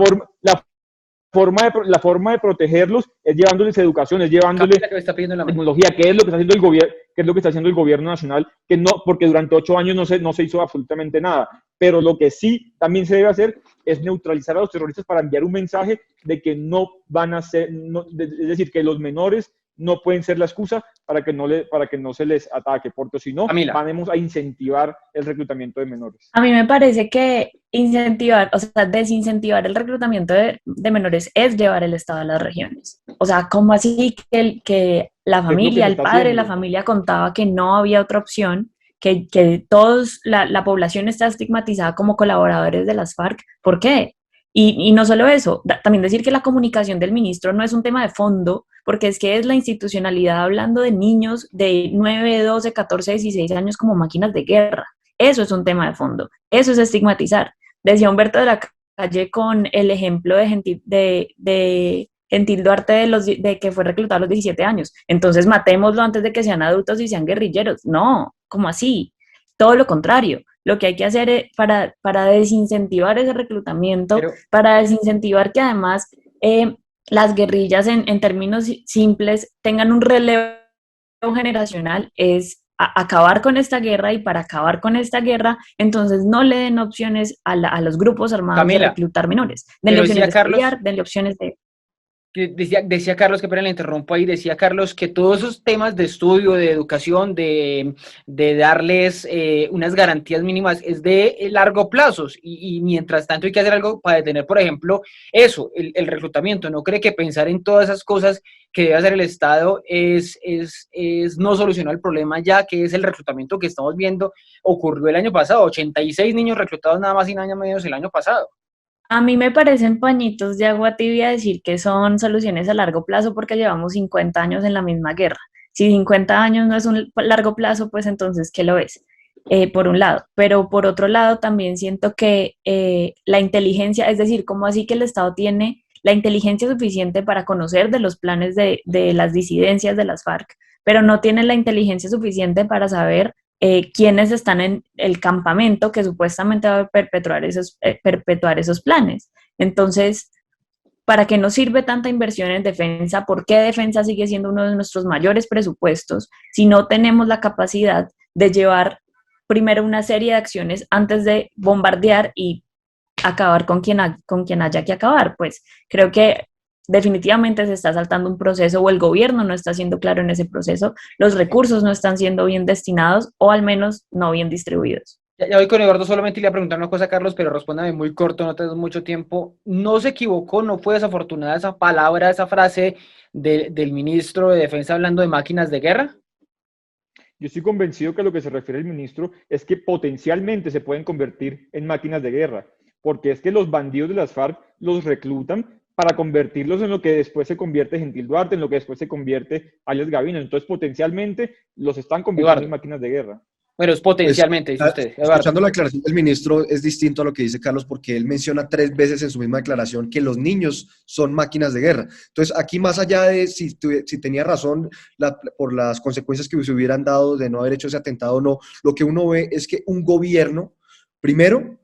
forma de protegerlos es llevándoles educación, es llevándoles tecnología, que es lo que está haciendo el gobierno, que es lo que está haciendo el gobierno nacional, que no, porque durante 8 años no se hizo absolutamente nada. Pero lo que sí también se debe hacer es neutralizar a los terroristas para enviar un mensaje de que no van a ser, es decir, que los menores no pueden ser la excusa para que no se les ataque, porque si no, vamos a incentivar el reclutamiento de menores. A mí me parece que desincentivar el reclutamiento de menores es llevar el Estado a las regiones. O sea, ¿cómo así que la familia, el padre, la familia contaba que no había otra opción? Que todos, la población está estigmatizada como colaboradores de las FARC. ¿Por qué? Y no solo eso, también decir que la comunicación del ministro no es un tema de fondo, porque es que es la institucionalidad hablando de niños de 9, 12, 14, 16 años como máquinas de guerra. Eso es un tema de fondo, eso es estigmatizar. Decía Humberto de la Calle con el ejemplo de Gentil Duarte de que fue reclutado a los 17 años. Entonces matémoslo antes de que sean adultos y sean guerrilleros. No, ¿cómo así? Todo lo contrario. Lo que hay que hacer para desincentivar ese reclutamiento, Pero, para desincentivar que además las guerrillas en términos simples tengan un relevo generacional, es acabar con esta guerra, y para acabar con esta guerra, entonces no le den opciones a los grupos armados de Camila, reclutar menores. Denle pero opciones decía de Carlos, estudiar, denle opciones de... decía Carlos, que pena le interrumpo ahí, decía Carlos que todos esos temas de estudio, de educación, de darles unas garantías mínimas es de largo plazo, y mientras tanto hay que hacer algo para detener, por ejemplo, eso, el reclutamiento. ¿No cree que pensar en todas esas cosas que debe hacer el Estado es no solucionar el problema, ya que es el reclutamiento que estamos viendo? Ocurrió el año pasado, 86 niños reclutados nada más y nada menos el año pasado. A mí me parecen pañitos de agua tibia decir que son soluciones a largo plazo porque llevamos 50 años en la misma guerra. Si 50 años no es un largo plazo, pues entonces, ¿qué lo es? Por un lado. Pero por otro lado, también siento que la inteligencia, es decir, ¿cómo así que el Estado tiene la inteligencia suficiente para conocer de los planes de las disidencias de las FARC, pero no tiene la inteligencia suficiente para saber quiénes están en el campamento que supuestamente va a perpetuar esos planes? Entonces, ¿para qué nos sirve tanta inversión en defensa? ¿Por qué defensa sigue siendo uno de nuestros mayores presupuestos si no tenemos la capacidad de llevar primero una serie de acciones antes de bombardear y acabar con quien haya que acabar? Pues creo que definitivamente se está saltando un proceso, o el gobierno no está siendo claro en ese proceso, los recursos no están siendo bien destinados, o al menos no bien distribuidos. Ya voy con Eduardo, solamente le iba a preguntar una cosa a Carlos, pero respóndame muy corto, no tenemos mucho tiempo. ¿No se equivocó, no fue desafortunada esa palabra, esa frase del ministro de Defensa hablando de máquinas de guerra? Yo estoy convencido que a lo que se refiere el ministro es que potencialmente se pueden convertir en máquinas de guerra, porque es que los bandidos de las FARC los reclutan para convertirlos en lo que después se convierte Gentil Duarte, en lo que después se convierte alias Gavino. Entonces, potencialmente los están convirtiendo en máquinas de guerra. Bueno, es potencialmente, dice usted. Escuchando la declaración del ministro es distinto a lo que dice Carlos, porque él menciona 3 veces en su misma declaración que los niños son máquinas de guerra. Entonces, aquí más allá de si tenía razón por las consecuencias que se hubieran dado de no haber hecho ese atentado o no, lo que uno ve es que un gobierno, primero,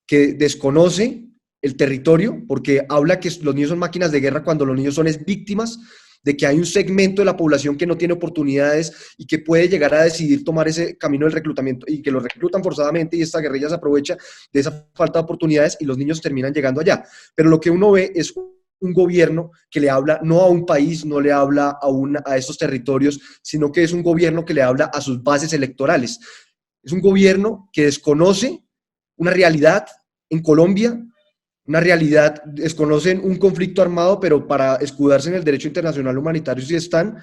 que desconoce el territorio, porque habla que los niños son máquinas de guerra cuando los niños son víctimas de que hay un segmento de la población que no tiene oportunidades y que puede llegar a decidir tomar ese camino del reclutamiento, y que los reclutan forzadamente, y esta guerrilla se aprovecha de esa falta de oportunidades y los niños terminan llegando allá. Pero lo que uno ve es un gobierno que le habla no a un país, no le habla a esos territorios, sino que es un gobierno que le habla a sus bases electorales. Es un gobierno que desconoce una realidad en Colombia, una realidad, desconocen un conflicto armado, pero para escudarse en el derecho internacional humanitario sí están,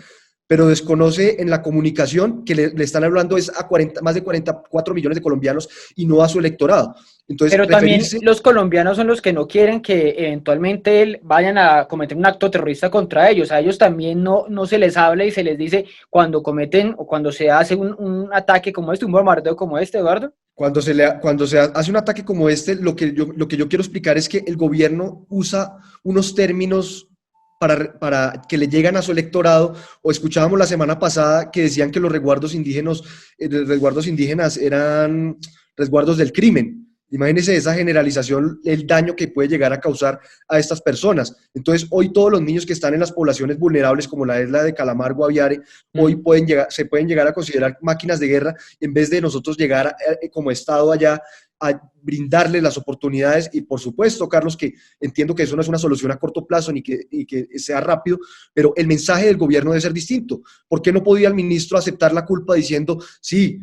pero desconoce en la comunicación que le están hablando es a más de 44 millones de colombianos y no a su electorado. Entonces, pero también los colombianos son los que no quieren que eventualmente vayan a cometer un acto terrorista contra ellos. A ellos también no se les habla y se les dice cuando cometen o cuando se hace un ataque como este, un bombardeo como este, Eduardo. Cuando se hace un ataque como este, lo que yo quiero explicar es que el gobierno usa unos términos para que le llegan a su electorado, o escuchábamos la semana pasada que decían que los resguardos indígenas eran resguardos del crimen. Imagínense esa generalización, el daño que puede llegar a causar a estas personas. Entonces, hoy todos los niños que están en las poblaciones vulnerables, como la isla de Calamar, Guaviare, hoy se pueden llegar a considerar máquinas de guerra, en vez de nosotros llegar como Estado allá a brindarles las oportunidades. Y por supuesto, Carlos, que entiendo que eso no es una solución a corto plazo ni que sea rápido, pero el mensaje del gobierno debe ser distinto. ¿Por qué no podía el ministro aceptar la culpa diciendo, sí,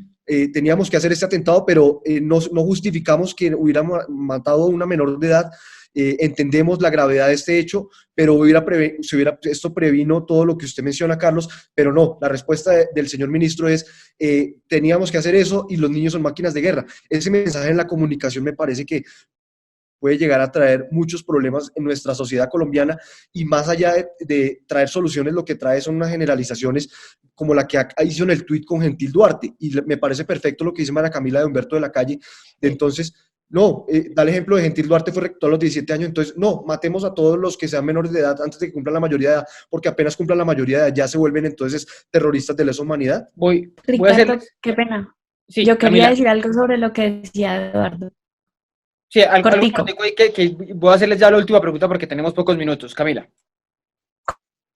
teníamos que hacer este atentado, pero no justificamos que hubiéramos matado a una menor de edad? Entendemos la gravedad de este hecho, pero esto previno todo lo que usted menciona, Carlos, pero no, la respuesta del señor ministro es, teníamos que hacer eso y los niños son máquinas de guerra. Ese mensaje en la comunicación me parece que puede llegar a traer muchos problemas en nuestra sociedad colombiana, y más allá de traer soluciones, lo que trae son unas generalizaciones como la que hizo en el tuit con Gentil Duarte, y me parece perfecto lo que dice María Camila de Humberto de la Calle. Entonces, no, da el ejemplo de Gentil Duarte, fue rector a los 17 años, entonces no, matemos a todos los que sean menores de edad antes de que cumplan la mayoría de edad, porque apenas cumplan la mayoría de edad ya se vuelven entonces terroristas de lesa humanidad. Ricardo, qué pena. Sí, Yo quería Camila. decir algo sobre lo que decía Eduardo. Sí, algo Cortico. cortico ahí que voy a hacerles ya la última pregunta porque tenemos pocos minutos. Camila.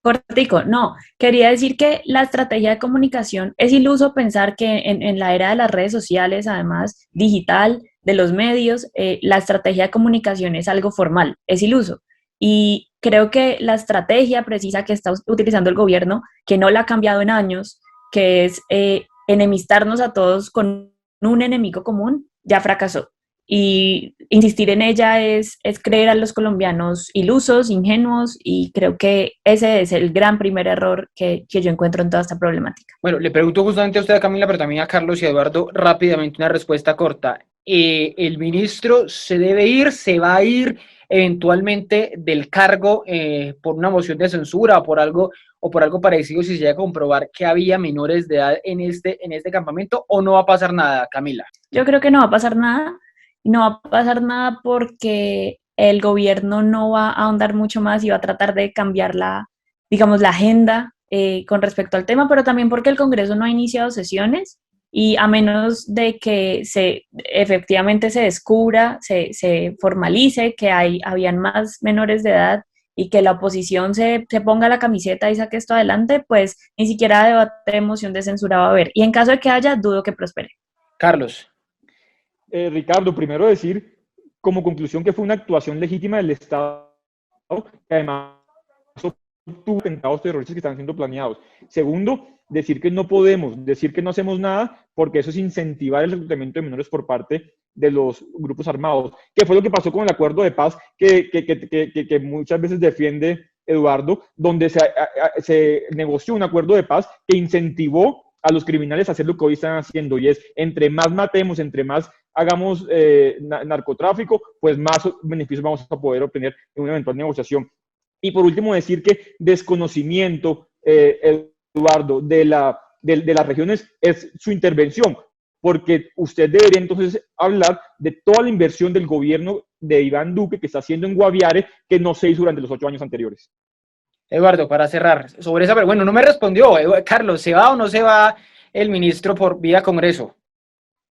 Cortico, no, quería decir que la estrategia de comunicación es iluso pensar que en la era de las redes sociales, además digital, de los medios, la estrategia de comunicación es algo formal, es iluso. Y creo que la estrategia precisa que está utilizando el gobierno, que no la ha cambiado en años, que es enemistarnos a todos con un enemigo común, ya fracasó. Y insistir en ella es creer a los colombianos ilusos, ingenuos, y creo que ese es el gran primer error que yo encuentro en toda esta problemática. Bueno, le pregunto justamente a usted, a Camila, pero también a Carlos y a Eduardo, rápidamente una respuesta corta. ¿El ministro se debe ir, se va a ir eventualmente del cargo por una moción de censura o por algo parecido si se llega a comprobar que había menores de edad en este campamento, o no va a pasar nada, Camila? Yo creo que no va a pasar nada. No va a pasar nada porque el gobierno no va a ahondar mucho más y va a tratar de cambiar digamos, la agenda con respecto al tema, pero también porque el Congreso no ha iniciado sesiones y a menos de que efectivamente se descubra, se formalice que habían más menores de edad y que la oposición se ponga la camiseta y saque esto adelante, pues ni siquiera debate de moción de censura va a haber. Y en caso de que haya, dudo que prospere. Carlos. Ricardo, primero decir como conclusión que fue una actuación legítima del Estado, que además tuvo atentados terroristas que están siendo planeados. Segundo, decir que no podemos, decir que no hacemos nada, porque eso es incentivar el reclutamiento de menores por parte de los grupos armados, que fue lo que pasó con el acuerdo de paz que muchas veces defiende Eduardo, donde se negoció un acuerdo de paz que incentivó a los criminales a hacer lo que hoy están haciendo, y es entre más matemos, entre más hagamos narcotráfico, pues más beneficios vamos a poder obtener en una eventual negociación. Y por último, decir que desconocimiento, Eduardo, de las regiones es su intervención, porque usted debería entonces hablar de toda la inversión del gobierno de Iván Duque que está haciendo en Guaviare, que no se hizo durante los 8 años anteriores. Eduardo, para cerrar, sobre esa, bueno, no me respondió, Carlos, ¿se va o no se va el ministro por vía Congreso?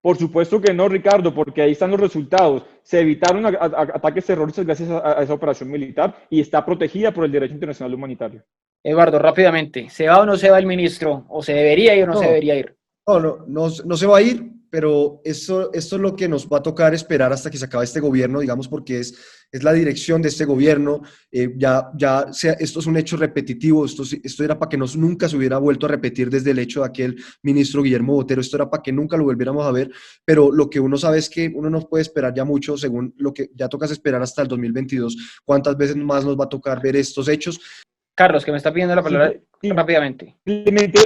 Por supuesto que no, Ricardo, porque ahí están los resultados. Se evitaron ataques terroristas gracias a esa operación militar y está protegida por el derecho internacional humanitario. Eduardo, rápidamente, ¿se va o no se va el ministro? ¿O se debería ir o no se debería ir? No se va a ir, pero esto es lo que nos va a tocar esperar hasta que se acabe este gobierno, digamos, porque es la dirección de este gobierno. Esto es un hecho repetitivo, esto era para que nunca se hubiera vuelto a repetir desde el hecho de aquel ministro Guillermo Botero, esto era para que nunca lo volviéramos a ver, pero lo que uno sabe es que uno no puede esperar ya mucho, según lo que ya tocas esperar hasta el 2022, cuántas veces más nos va a tocar ver estos hechos. Carlos, que me está pidiendo la palabra rápidamente. Simplemente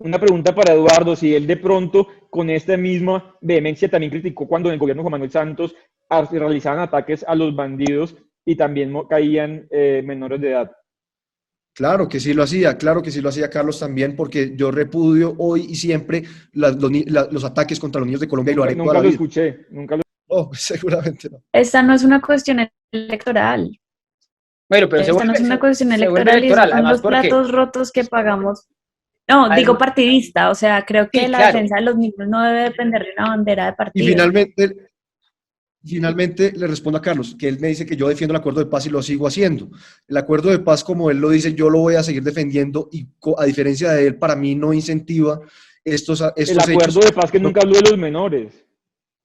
una pregunta para Eduardo, si él de pronto con esta misma vehemencia también criticó cuando en el gobierno de Juan Manuel Santos realizaban ataques a los bandidos y también caían menores de edad. Claro que sí lo hacía, Carlos, también, porque yo repudio hoy y siempre los ataques contra los niños de Colombia y lo haré toda la vida. Nunca lo escuché. Oh, seguramente no. Esta no es una cuestión electoral. Bueno, pero esta no es una cuestión electoral, y son los platos rotos que pagamos. No, además, digo partidista, o sea, creo que la defensa de los niños no debe depender de una bandera de partido. Y finalmente le respondo a Carlos, que él me dice que yo defiendo el acuerdo de paz y lo sigo haciendo. El acuerdo de paz, como él lo dice, yo lo voy a seguir defendiendo y a diferencia de él, para mí no incentiva estos hechos. El acuerdo de paz que nunca habló de los menores.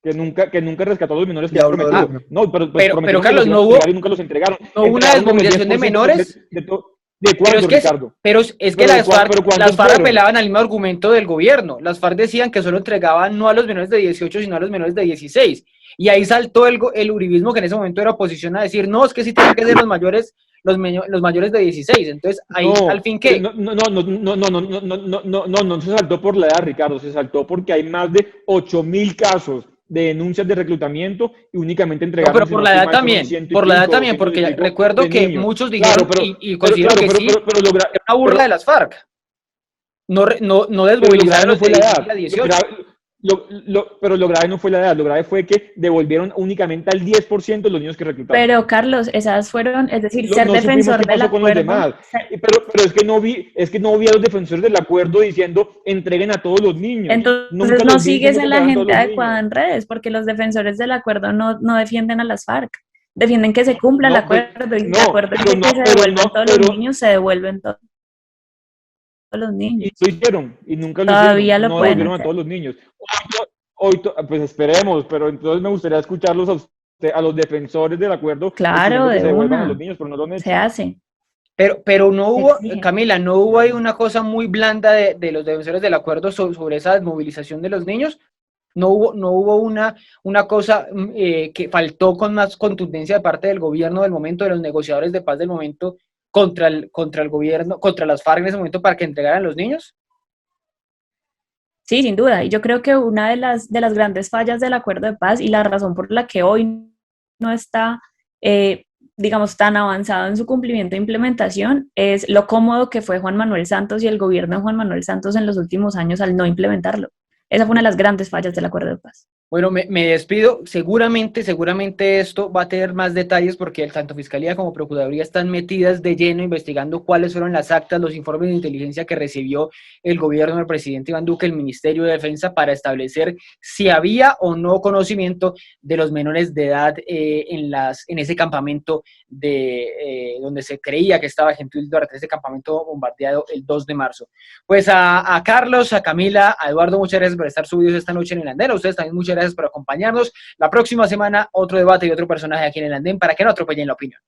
Que nunca rescató a los menores que ya prometió. No, pero Carlos, no hubo, y nunca los entregaron. ¿No hubo una desmovilización de menores? ¿De cuándo, Ricardo? Pero es que las FARC apelaban al mismo argumento del gobierno. Las FARC decían que solo entregaban no a los menores de 18, sino a los menores de 16. Y ahí saltó el uribismo, que en ese momento era oposición, a decir, no, es que sí tienen que ser los mayores de 16. Entonces, ahí, al fin, ¿qué? No se saltó por la edad, Ricardo, se saltó porque hay más de 8.000 casos de denuncias de reclutamiento y únicamente entregaron... No, pero por la edad también, porque recuerdo que muchos dijeron, y considero que sí, era una burla de las FARC. No desmovilizaron no fue la edad. Pero lo grave no fue la edad, lo grave fue que devolvieron únicamente al 10% de los niños que reclutaron. Pero Carlos, esas fueron, es decir, ser No defensor supimos qué del pasó con los acuerdo. demás. Pero es que no vi a los defensores del acuerdo diciendo entreguen a todos los niños. Entonces Nunca no los vi sigues diciendo en la que entregaran a todos gente los adecuada niños. en redes, porque los defensores del acuerdo no defienden a las FARC. Defienden que se cumpla el No, pues, acuerdo, y el no, acuerdo pero dice no, que se pero devuelven no, todos pero- los niños, se devuelven todos los niños. Y lo hicieron, y nunca lo Todavía hicieron. lo No pueden devolvieron a hacer. todos los niños. Pues esperemos, pero entonces me gustaría escucharlos a los defensores del acuerdo Claro, exigiendo que de se devuelvan a una, los niños, pero no lo han hecho. se hace, Pero no se hubo, exige. Camila, no hubo ahí una cosa muy blanda de los defensores del acuerdo sobre esa desmovilización de los niños. No hubo una cosa que faltó con más contundencia de parte del gobierno del momento, de los negociadores de paz del momento, contra el gobierno, contra las FARC en ese momento para que entregaran los niños. Sí, sin duda. Y yo creo que una de las grandes fallas del acuerdo de paz y la razón por la que hoy no está, digamos, tan avanzado en su cumplimiento e implementación es lo cómodo que fue Juan Manuel Santos y el gobierno de Juan Manuel Santos en los últimos años al no implementarlo. Esa fue una de las grandes fallas del acuerdo de paz. Bueno, me despido. Seguramente esto va a tener más detalles porque tanto Fiscalía como Procuraduría están metidas de lleno investigando cuáles fueron las actas, los informes de inteligencia que recibió el gobierno del presidente Iván Duque, el Ministerio de Defensa, para establecer si había o no conocimiento de los menores de edad en ese campamento donde se creía que estaba Gentil Duarte, ese campamento bombardeado el 2 de marzo. Pues a Carlos, a Camila, a Eduardo, muchas gracias por estar subidos esta noche en el Andén. A ustedes también muchas gracias por acompañarnos. La próxima semana otro debate y otro personaje aquí en el Andén para que no atropellen la opinión.